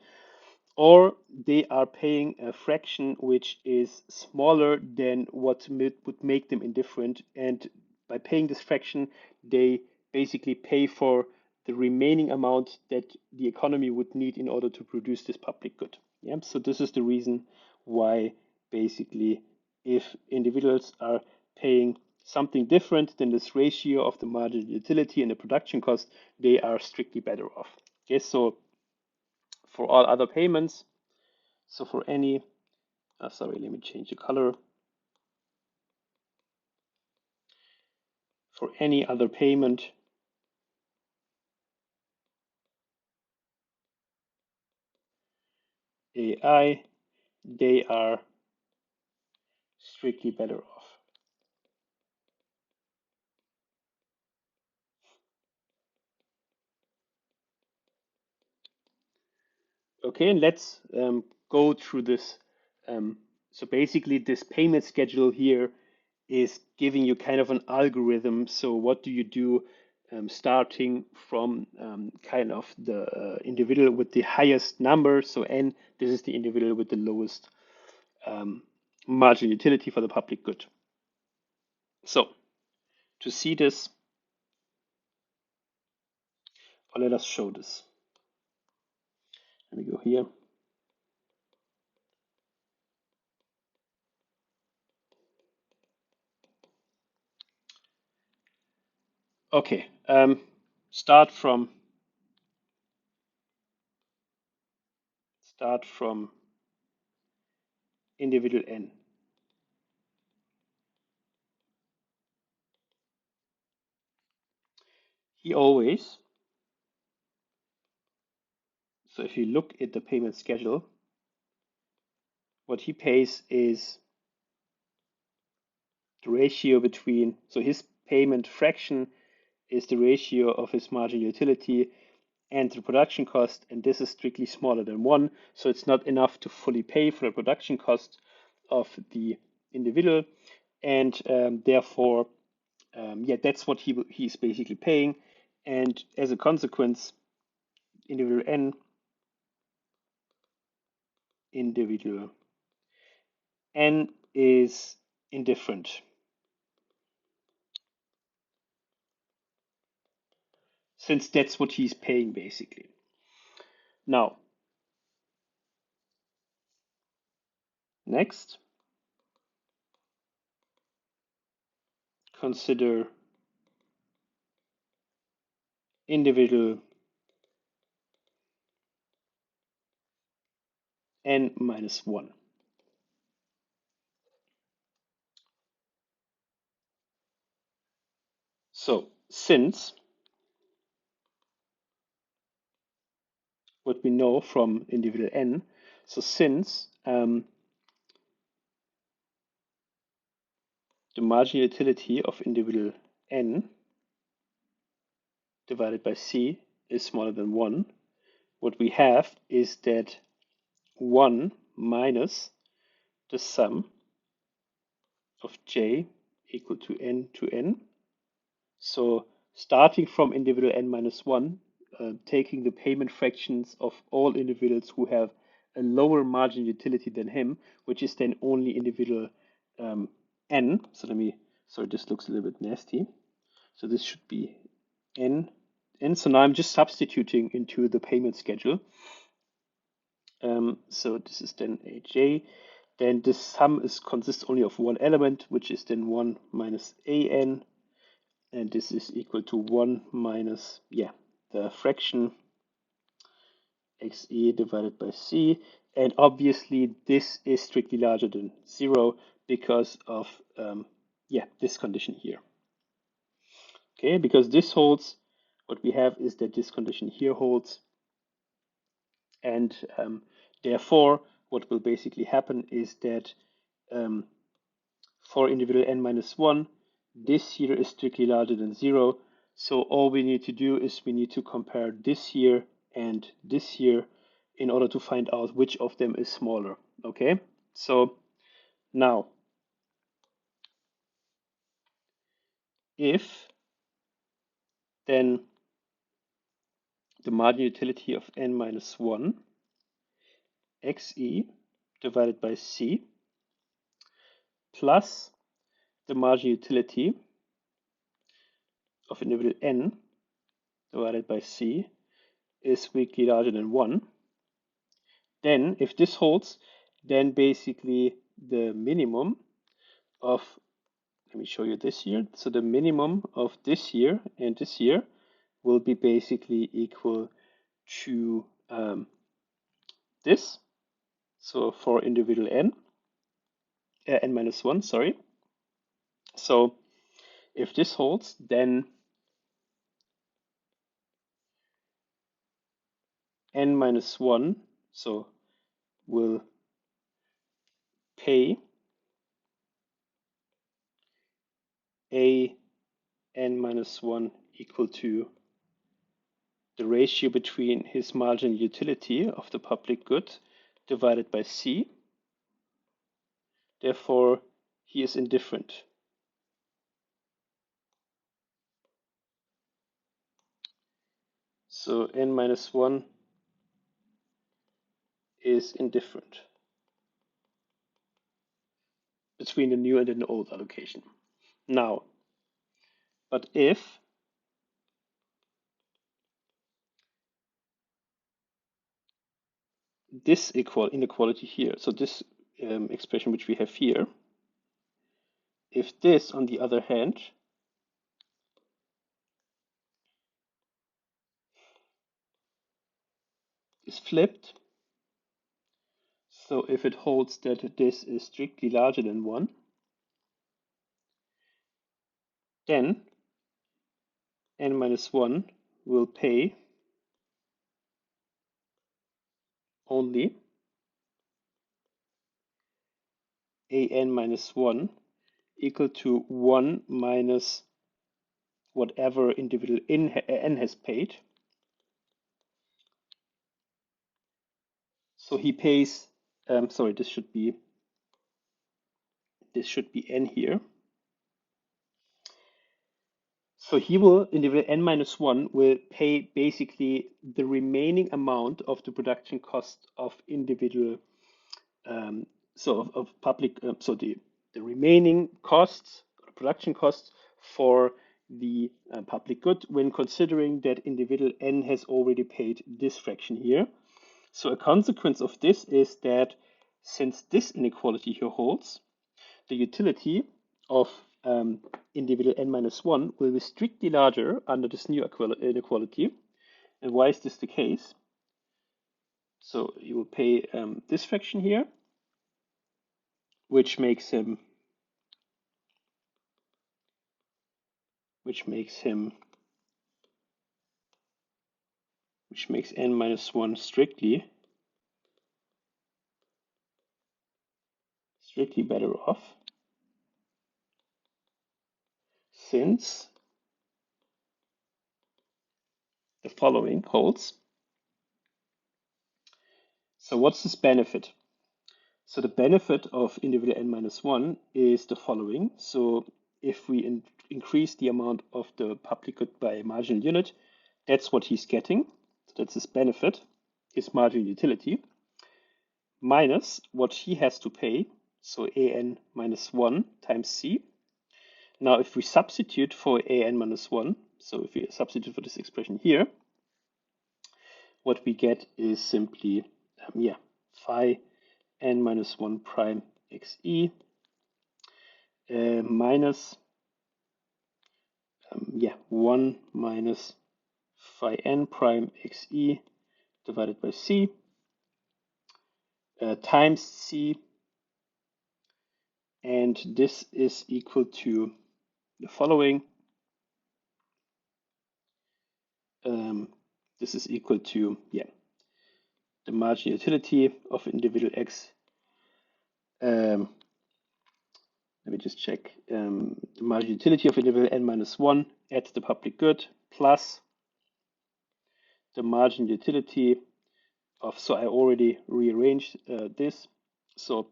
or they are paying a fraction which is smaller than what would make them indifferent. And by paying this fraction, they basically pay for the remaining amount that the economy would need in order to produce this public good. Yeah, so this is the reason why basically if individuals are paying something different than this ratio of the marginal utility and the production cost, they are strictly better off. Okay, so for all other payments, so for any, sorry, let me change the color. For any other payment, AI, they are strictly better off. Okay, and let's go through this. So basically, this payment schedule here is giving you kind of an algorithm. So what do you do starting from kind of the individual with the highest number? So N, this is the individual with the lowest marginal utility for the public good. So to see this, or let us show this. Let me go here. Okay, start from individual N. He always, so if you look at the payment schedule, what he pays is the ratio between, so his payment fraction is the ratio of his marginal utility and the production cost, and this is strictly smaller than 1, so it's not enough to fully pay for the production cost of the individual, and therefore, that's what he's basically paying, and as a consequence, individual n, individual n is indifferent. Since that's what he's paying basically. Now, next, consider individual n minus 1. So since what we know from individual n, so since the marginal utility of individual n divided by c is smaller than 1, what we have is that 1 minus the sum of j equal to n. So starting from individual n minus 1, taking the payment fractions of all individuals who have a lower margin utility than him, which is then only individual n. So sorry, this looks a little bit nasty. So this should be n. So now I'm just substituting into the payment schedule. So this is then aj. Then this sum consists only of one element, which is then 1 minus an. And this is equal to 1 minus, the fraction xe divided by c. And obviously this is strictly larger than 0 because of, this condition here. Okay, because this holds, what we have is that this condition here holds. And therefore, what will basically happen is that for individual n minus 1, this here is strictly larger than 0. So all we need to do is we need to compare this here and this here in order to find out which of them is smaller. Okay, so now if then the marginal utility of n minus 1 xe divided by c plus the marginal utility of individual n divided by c is weakly larger than 1, then if this holds, then basically the minimum of, let me show you this here. So the minimum of this here and this here will be basically equal to this. So for individual n minus 1, sorry. So if this holds, then n minus 1, so will pay a n minus 1 equal to the ratio between his marginal utility of the public good divided by c. Therefore, he is indifferent. So n minus 1 is indifferent between the new and the old allocation. Now, but if this inequality here, so this expression which we have here, if this, on the other hand, is flipped, so if it holds that this is strictly larger than 1, then n minus 1 will pay only an minus 1 equal to 1 minus whatever individual n has paid. So he pays, sorry, this should be n here. So he will, individual n minus 1, will pay basically the remaining amount of the production cost of individual, of public, so the remaining costs, production costs for the public good when considering that individual n has already paid this fraction here. So a consequence of this is that since this inequality here holds, the utility of individual n minus 1 will be strictly larger under this new inequality. And why is this the case? So you will pay this fraction here, which makes him which makes n minus 1 strictly better off, since the following holds. So what's this benefit? So the benefit of individual n minus 1 is the following. So if we increase the amount of the public good by a marginal unit, that's what he's getting. So that's his benefit, his marginal utility, minus what he has to pay, so an minus 1 times c. Now if we substitute for an minus 1, so if we substitute for this expression here, what we get is simply, phi n minus 1 prime xe minus 1 minus phi n prime xe divided by c times c, and this is equal to the following. This is equal to the marginal utility of individual x. Let me just check. The marginal utility of individual n minus 1 at the public good plus the marginal utility of, so I already rearranged this. So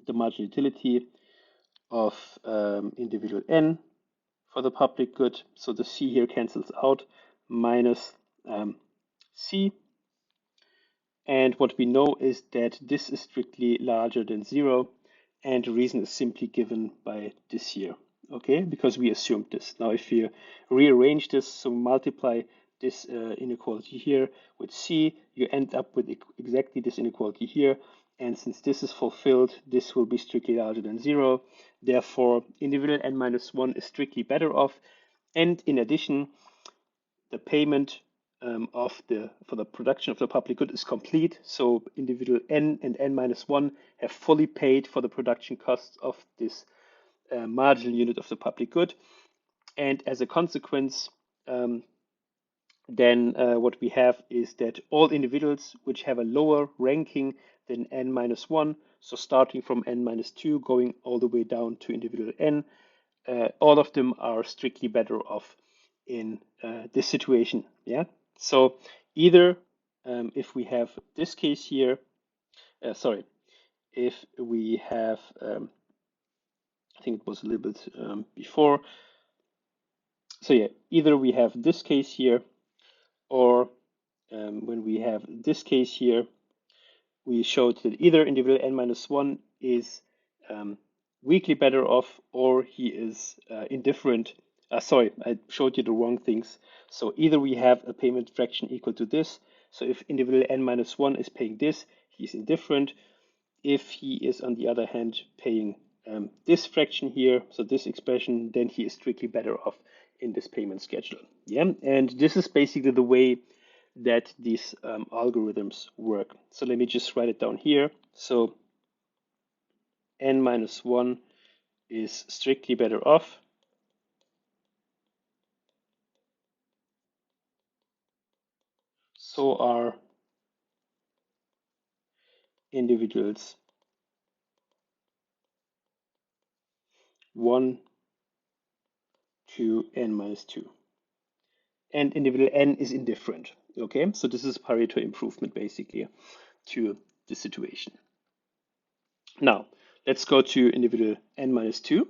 the marginal utility of individual n for the public good. So the c here cancels out, minus c. And what we know is that this is strictly larger than 0. And the reason is simply given by this here, okay? Because we assumed this. Now, if you rearrange this, so multiply this inequality here with c, you end up with exactly this inequality here. And since this is fulfilled, this will be strictly larger than 0. Therefore, individual n minus 1 is strictly better off. And in addition, the payment for the production of the public good is complete. So individual n and n minus 1 have fully paid for the production costs of this marginal unit of the public good. And as a consequence, then what we have is that all individuals which have a lower ranking than n minus 1, so starting from n minus 2 going all the way down to individual n, all of them are strictly better off in this situation. Yeah. So either if we have this case here, if we have, I think it was a little bit before. So yeah, either we have this case here, or when we have this case here, we showed that either individual n minus 1 is weakly better off, or he is indifferent. Sorry, I showed you the wrong things. So either we have a payment fraction equal to this. So if individual n minus 1 is paying this, he's indifferent. If he is, on the other hand, paying this fraction here, so this expression, then he is strictly better off in this payment schedule. Yeah, and this is basically the way that these algorithms work. So let me just write it down here. So n minus 1 is strictly better off. So are individuals 1 to n minus 2. And individual n is indifferent. Okay, so this is Pareto improvement basically to the situation. Now, let's go to individual n minus 2.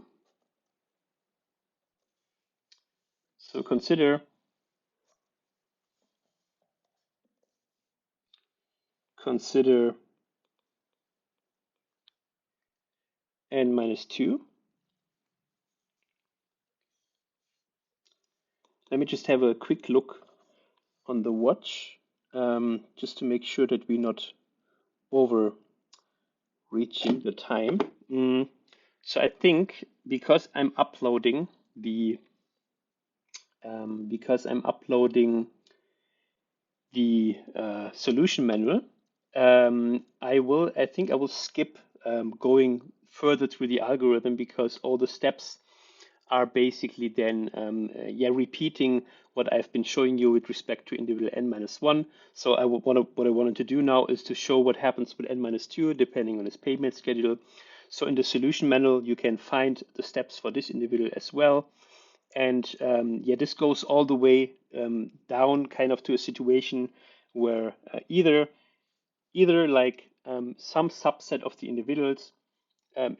So consider n minus 2. Let me just have a quick look on the watch, just to make sure that we're not overreaching the time. So I think because I'm uploading the solution manual, I think I will skip going further through the algorithm, because all the steps are basically then repeating what I've been showing you with respect to individual n minus 1. So what I wanted to do now is to show what happens with n minus 2 depending on its payment schedule. So in the solution manual, you can find the steps for this individual as well. And this goes all the way down kind of to a situation where either like some subset of the individuals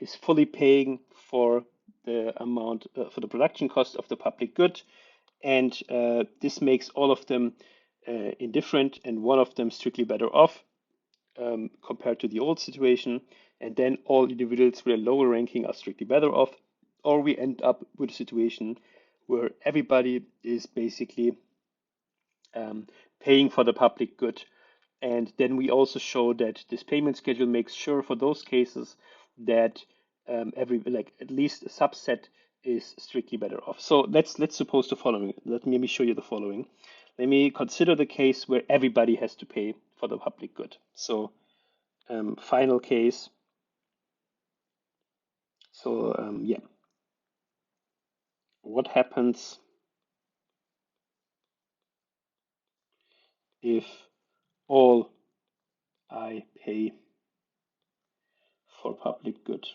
is fully paying for the amount for the production cost of the public good, and this makes all of them indifferent and one of them strictly better off compared to the old situation, and then all individuals with a lower ranking are strictly better off, or we end up with a situation where everybody is basically paying for the public good. And then we also show that this payment schedule makes sure for those cases that at least a subset is strictly better off. So let's suppose the following. Let me show you the following. Let me consider the case where everybody has to pay for the public good. So final case. So what happens if all I pay for public good?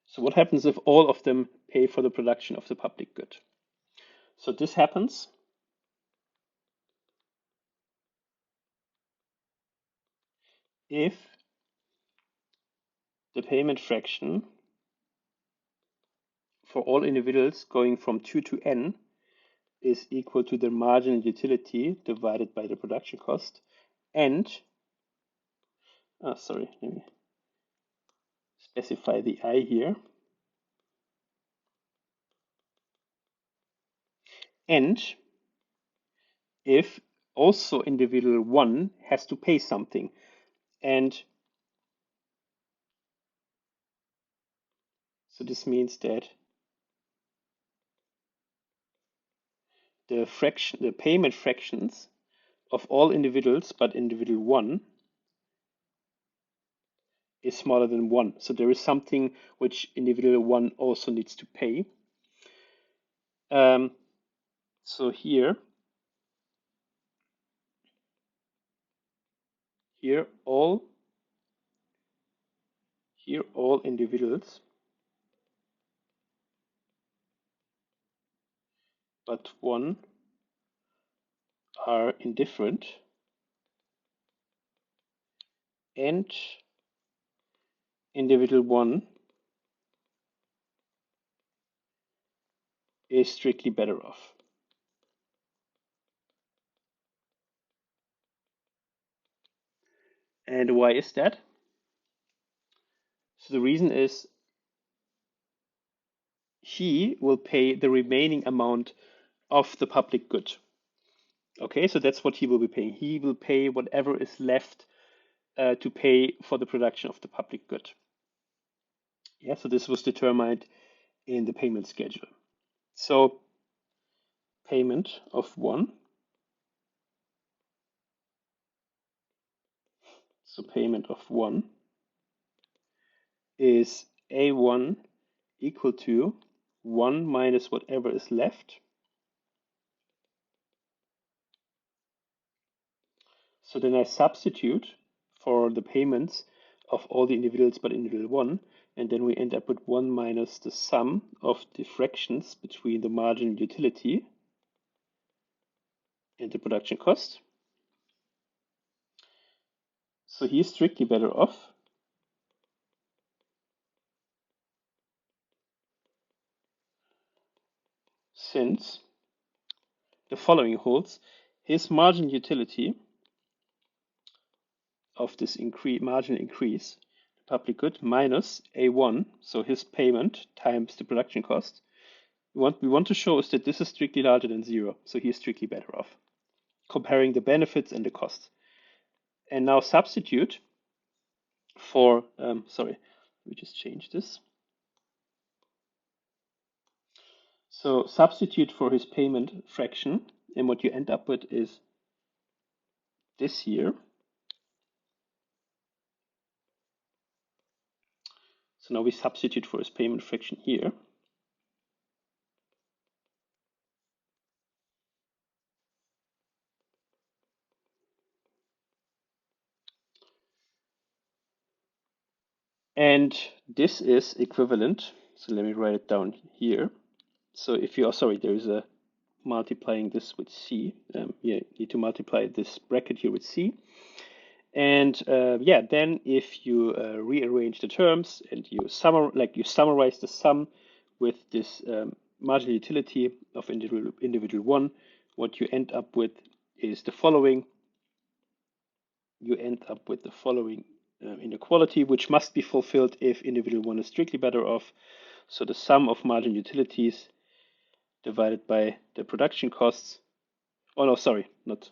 So what happens if all of them pay for the production of the public good? So this happens if the payment fraction for all individuals going from 2 to n is equal to the marginal utility divided by the production cost, and let me specify the I here, and if also individual 1 has to pay something. And so this means that the payment fractions of all individuals but individual 1 is smaller than 1. So there is something which individual 1 also needs to pay. So here all individuals but 1 are indifferent, and individual 1 is strictly better off. And why is that? So the reason is he will pay the remaining amount of the public good. Okay, so that's what he will be paying. He will pay whatever is left to pay for the production of the public good. Yeah, so this was determined in the payment schedule. So payment of 1. So payment of 1 is A1 equal to 1 minus whatever is left. So then I substitute for the payments of all the individuals but individual 1, and then we end up with 1 minus the sum of the fractions between the margin utility and the production cost. So he's strictly better off since the following holds, his margin utility of this margin increase, public good minus A1, so his payment times the production cost. What we want to show is that this is strictly larger than 0, so he is strictly better off, comparing the benefits and the costs. And now substitute for, sorry, let me just change this. So substitute for his payment fraction, and what you end up with is this here. So now we substitute for his payment fraction here. And this is equivalent, so let me write it down here. So if you are, sorry, there is a multiplying this with C. You need to multiply this bracket here with C. And yeah, then if you rearrange the terms and you summarize the sum with this marginal utility of individual one, what you end up with is the following. You end up with the following inequality, which must be fulfilled if individual one is strictly better off. So the sum of marginal utilities divided by the production costs. Oh no, sorry, not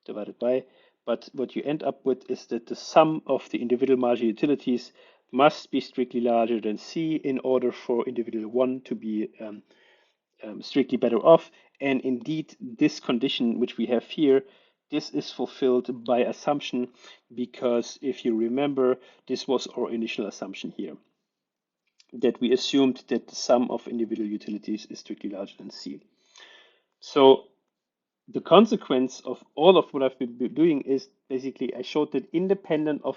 divided by. But what you end up with is that the sum of the individual marginal utilities must be strictly larger than C in order for individual one to be strictly better off. And indeed, this condition which we have here, this is fulfilled by assumption, because if you remember, this was our initial assumption here, that we assumed that the sum of individual utilities is strictly larger than C. So the consequence of all of what I've been doing is basically I showed that independent of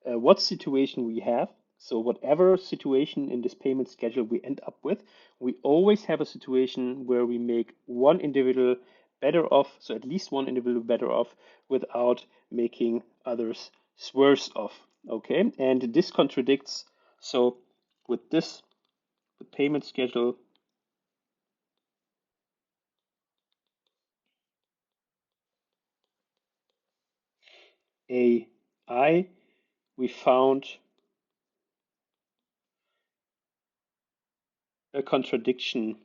what situation we have, so whatever situation in this payment schedule we end up with, we always have a situation where we make one individual better off, so at least one individual better off without making others worse off. Okay, and this contradicts, so with this, the payment schedule AI, we found a contradiction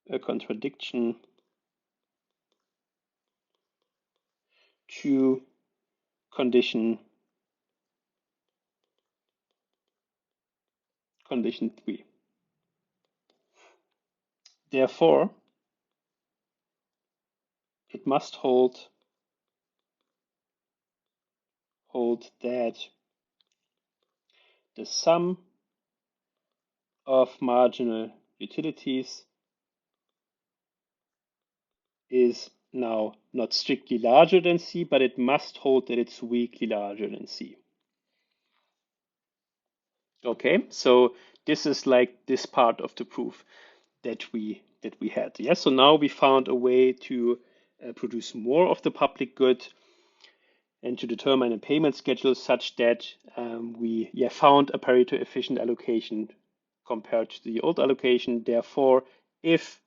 to condition 3. Therefore, it must hold that the sum of marginal utilities is now not strictly larger than C, but it must hold that it's weakly larger than C. Okay, so this is like this part of the proof that we had. Yeah, so now we found a way to produce more of the public good and to determine a payment schedule such that we found a Pareto efficient allocation compared to the old allocation. Therefore, if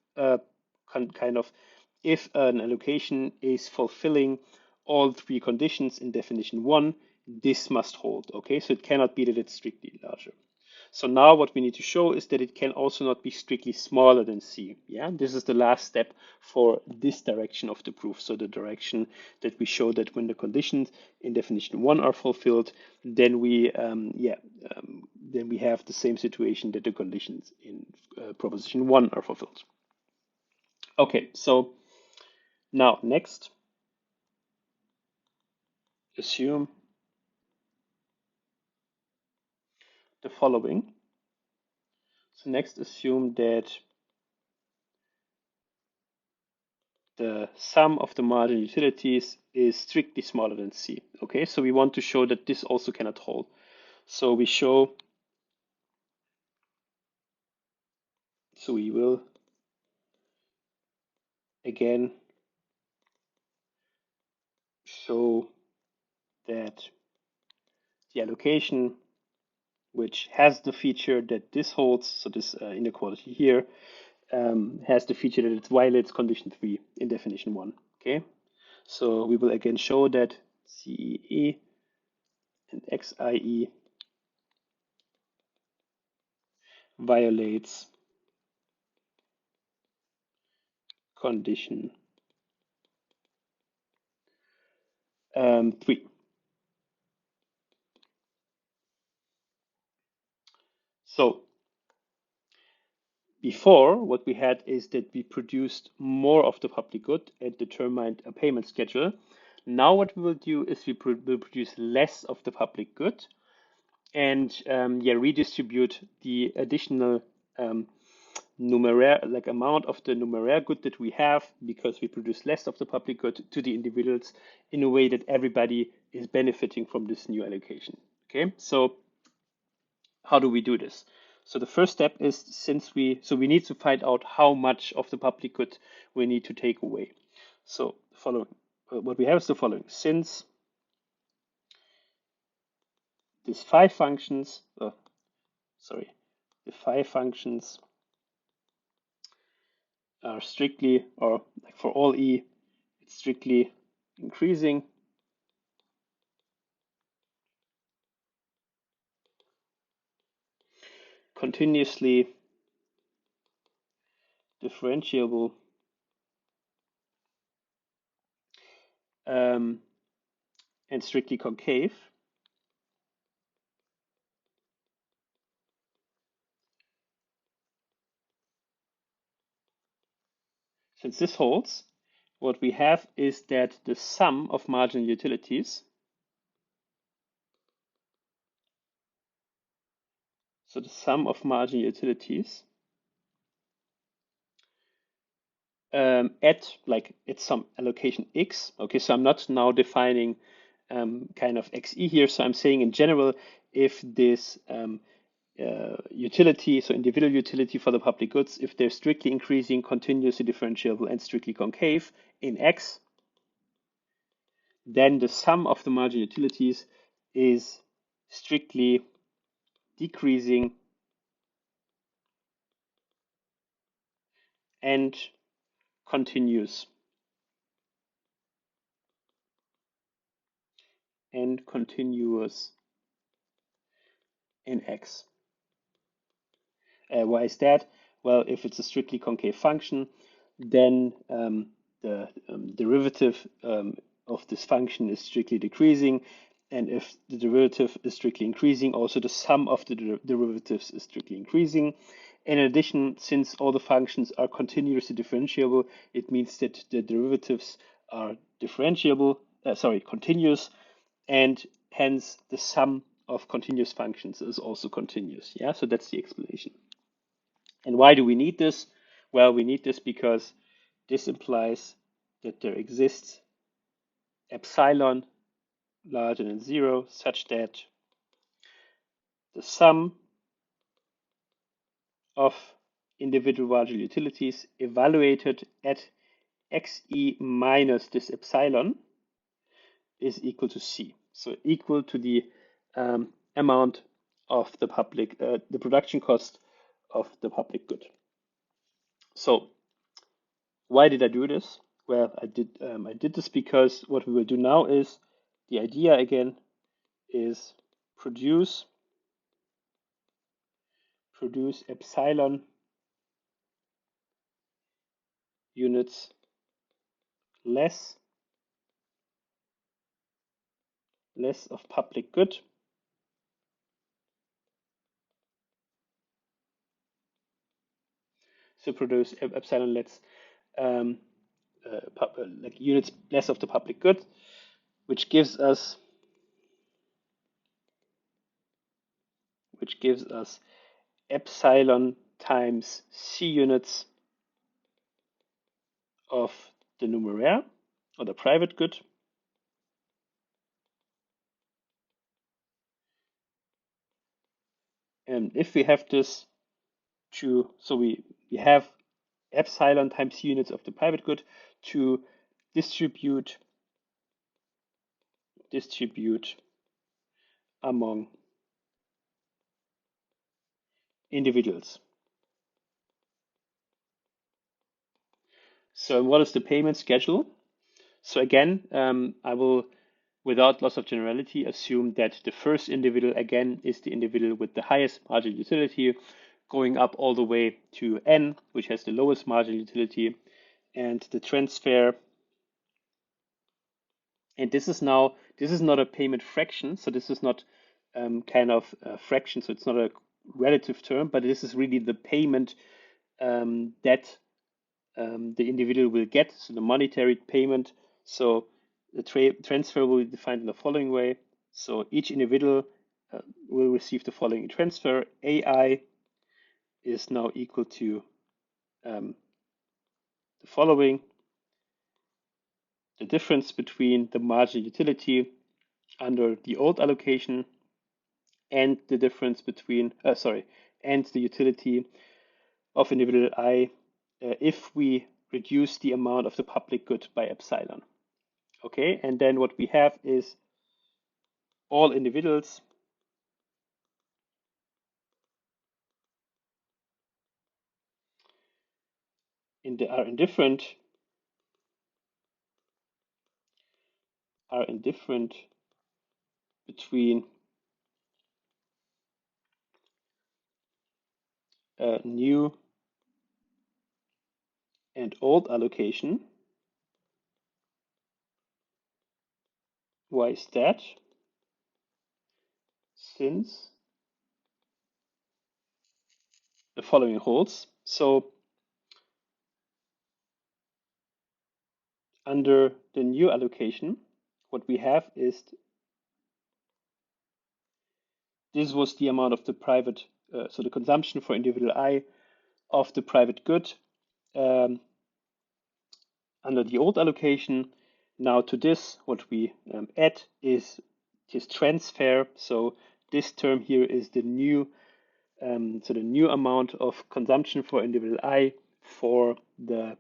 if an allocation is fulfilling all 3 conditions in definition 1, this must hold. Okay, so it cannot be that it's strictly larger. So now what we need to show is that it can also not be strictly smaller than C. Yeah, this is the last step for this direction of the proof. So the direction that we show that when the conditions in definition 1 are fulfilled, then we then we have the same situation that the conditions in proposition 1 are fulfilled. Okay, so now next, assume the following. So next, assume that the sum of the marginal utilities is strictly smaller than C. Okay, so we want to show that this also cannot hold. So we show, so we will again show that the allocation which has the feature that this holds, so this inequality here has the feature that it violates condition 3 in definition 1. Okay, so we will again show that CEE and XIE violates condition 3. So before, what we had is that we produced more of the public good and determined a payment schedule. Now what we will do is we will produce less of the public good and redistribute the additional numeraire, like amount of the numeraire good that we have, because we produce less of the public good, to the individuals in a way that everybody is benefiting from this new allocation. Okay, so how do we do this? So the first step is, since we need to find out how much of the public good we need to take away. So following, what we have is the following: since these five functions, the five functions are strictly, or like for all e, it's strictly increasing, continuously differentiable, and strictly concave. Since this holds, what we have is that the sum of marginal utilities, so the sum of marginal utilities at some allocation x. Okay, so I'm not now defining kind of xe here. So I'm saying in general, if this utility, so individual utility for the public goods, if they're strictly increasing, continuously differentiable, and strictly concave in x, then the sum of the marginal utilities is strictly decreasing and continuous in x. Why is that? Well, if it's a strictly concave function, then the derivative of this function is strictly decreasing. And if the derivative is strictly increasing, also the sum of the derivatives is strictly increasing. In addition, since all the functions are continuously differentiable, it means that the derivatives are continuous, and hence the sum of continuous functions is also continuous. Yeah, so that's the explanation. And why do we need this? Well, we need this because this implies that there exists epsilon larger than 0 such that the sum of individual marginal utilities evaluated at xe minus this epsilon is equal to c. So equal to the amount of the production cost of the public good. So why did I do this? Well, I did this because what we will do now is, the idea again is produce epsilon units less of public good so produce epsilon less like units less of the public good, which gives us epsilon times c units of the numeraire or the private good, and if we have this so we have epsilon times c units of the private good to distribute among individuals. So what is the payment schedule? So again, I will, without loss of generality, assume that the first individual again is the individual with the highest marginal utility, going up all the way to n, which has the lowest marginal utility, and the transfer. And this is not a payment fraction, so this is not kind of a fraction, so it's not a relative term, but this is really the payment that the individual will get, so the monetary payment. So the transfer will be defined in the following way. So each individual will receive the following transfer. AI is now equal to the following: the difference between the marginal utility under the old allocation and the difference between, and the utility of individual I if we reduce the amount of the public good by epsilon. Okay, and then what we have is all individuals are indifferent between new and old allocation. Why is that? Since the following holds. So under the new allocation, what we have is this was the amount of the private, so the consumption for individual I of the private good um, under the old allocation. Now to this, what we add is this transfer. So this term here is the new, so the new amount of consumption for individual I for the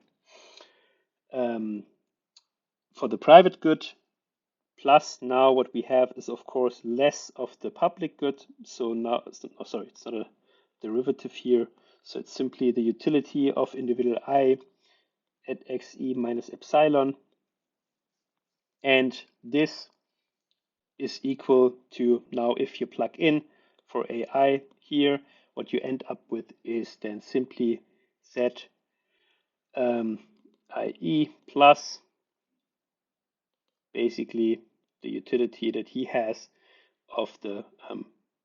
private good. Plus now what we have is of course less of the public good. So now, oh, sorry, it's not a derivative here. So it's simply the utility of individual I at xe minus epsilon. And this is equal to, now if you plug in for AI here, what you end up with is then simply Z IE plus basically the utility that he has of the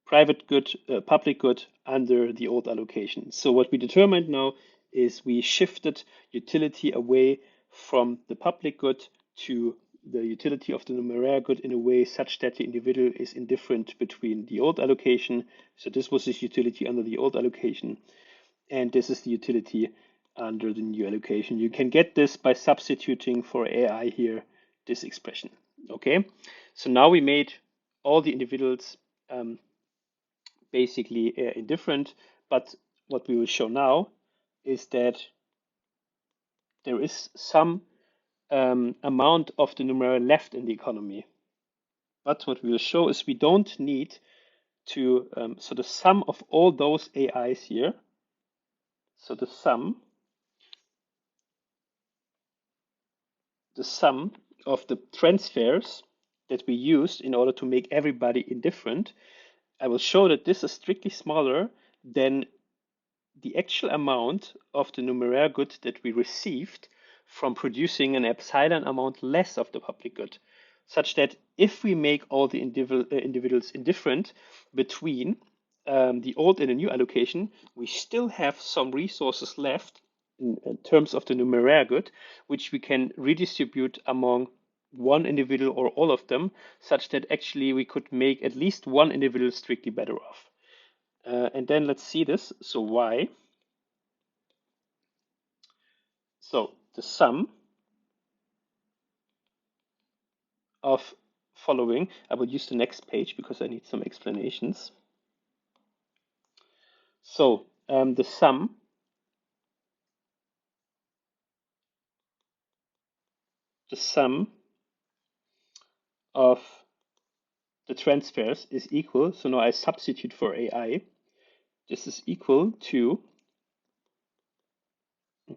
private good, public good under the old allocation. So what we determined now is we shifted utility away from the public good to the utility of the numeraire good in a way such that the individual is indifferent between the old allocation. So this was his utility under the old allocation, and this is the utility under the new allocation. You can get this by substituting for AI here, this expression. Okay, so now we made all the individuals basically indifferent, but what we will show now is that there is some amount of the numeraire left in the economy. But what we will show is we don't need to, so the sum of all those AIs here, so the sum of the transfers that we used in order to make everybody indifferent, I will show that this is strictly smaller than the actual amount of the numeraire good that we received from producing an epsilon amount less of the public good, such that if we make all the individuals indifferent between the old and the new allocation, we still have some resources left in terms of the numeraire good, which we can redistribute among one individual or all of them, such that actually we could make at least one individual strictly better off. And then let's see this. So why? So the sum of following, I will use the next page because I need some explanations. So the sum of the transfers is equal. So now I substitute for AI. this is equal to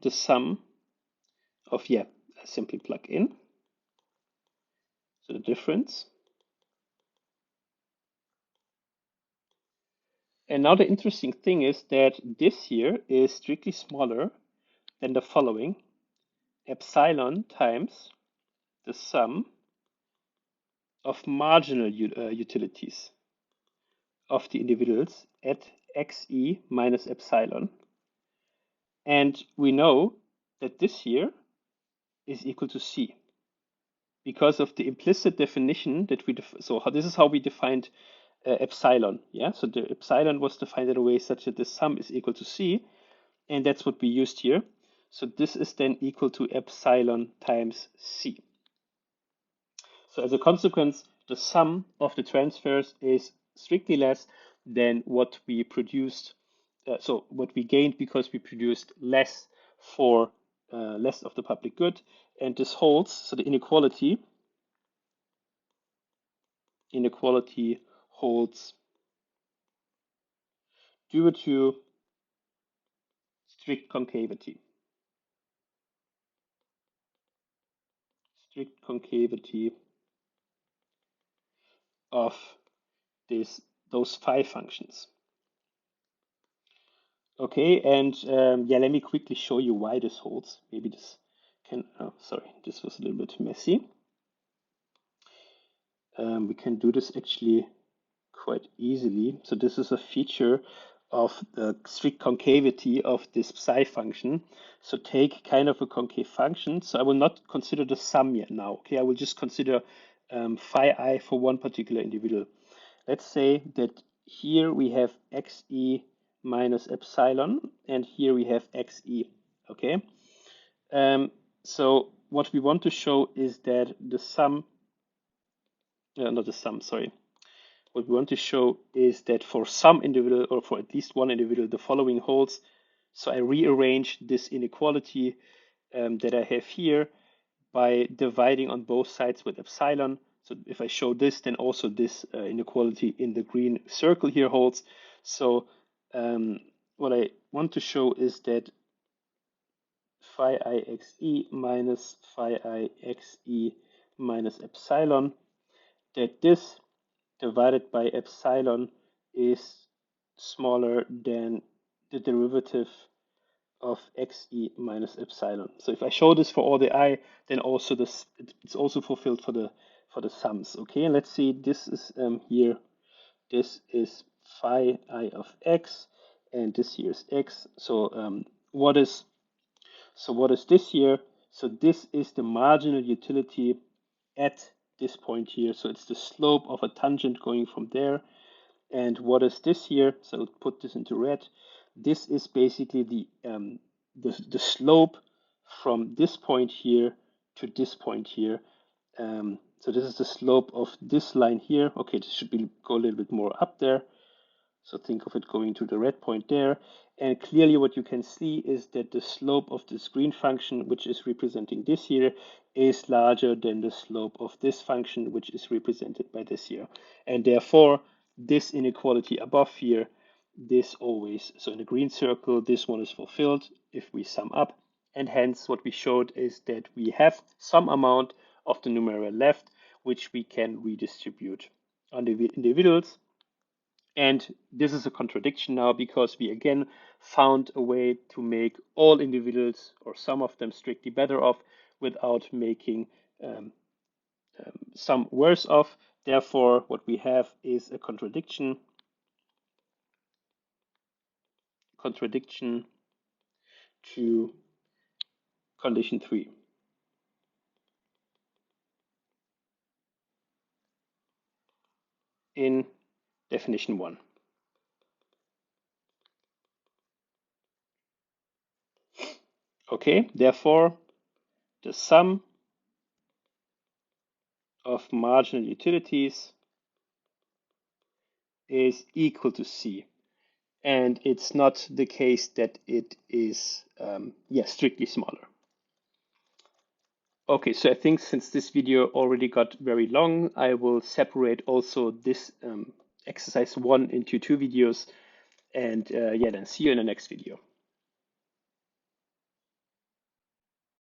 the sum of, I simply plug in, so the difference. And now the interesting thing is that this here is strictly smaller than the following, epsilon times the sum of marginal utilities of the individuals at xe minus epsilon. And we know that this here is equal to c because of the implicit definition that this is how we defined epsilon. Yeah, so the epsilon was defined in a way such that the sum is equal to c, and that's what we used here. So this is then equal to epsilon times c. So as a consequence, the sum of the transfers is strictly less than what we produced. So what we gained because we produced less for less of the public good, and this holds. So the inequality holds due to strict concavity. Strict concavity of those phi functions. Okay, and let me quickly show you why this holds. Maybe this can, sorry, this was a little bit messy. We can do this actually quite easily. So this is a feature of the strict concavity of this psi function. So take kind of a concave function. So I will not consider the sum yet now. Okay, I will just consider phi I for one particular individual. Let's say that here we have xe minus epsilon, and here we have xe. Okay, so what we want to show is that the sum, not the sum, sorry. What we want to show is that for some individual, or for at least one individual, the following holds. So I rearrange this inequality that I have here by dividing on both sides with epsilon. So if I show this, then also this inequality in the green circle here holds. So what I want to show is that phi I xe minus phi I xe minus epsilon, that this divided by epsilon is smaller than the derivative of xe minus epsilon. So if I show this for all the I, then also it's also fulfilled for the sums. Okay, and let's see. This is here. This is phi I of x, and this here is x. So what is this here? So this is the marginal utility at this point here. So it's the slope of a tangent going from there. And what is this here? So put this into red. This is basically the slope from this point here to this point here. So this is the slope of this line here. Okay, this should go a little bit more up there. So think of it going to the red point there. And clearly what you can see is that the slope of this green function, which is representing this here, is larger than the slope of this function, which is represented by this here. And therefore, this inequality above here, this always, so in the green circle, this one is fulfilled if we sum up. And hence what we showed is that we have some amount of the numerator left, which we can redistribute on the individuals. And this is a contradiction now because we again found a way to make all individuals or some of them strictly better off without making some worse off. Therefore, what we have is a contradiction to condition 3. In definition 1. Okay, therefore, the sum of marginal utilities is equal to C. And it's not the case that it is, strictly smaller. Okay, so I think since this video already got very long, I will separate also this exercise 1 into 2 videos. And yeah, then see you in the next video.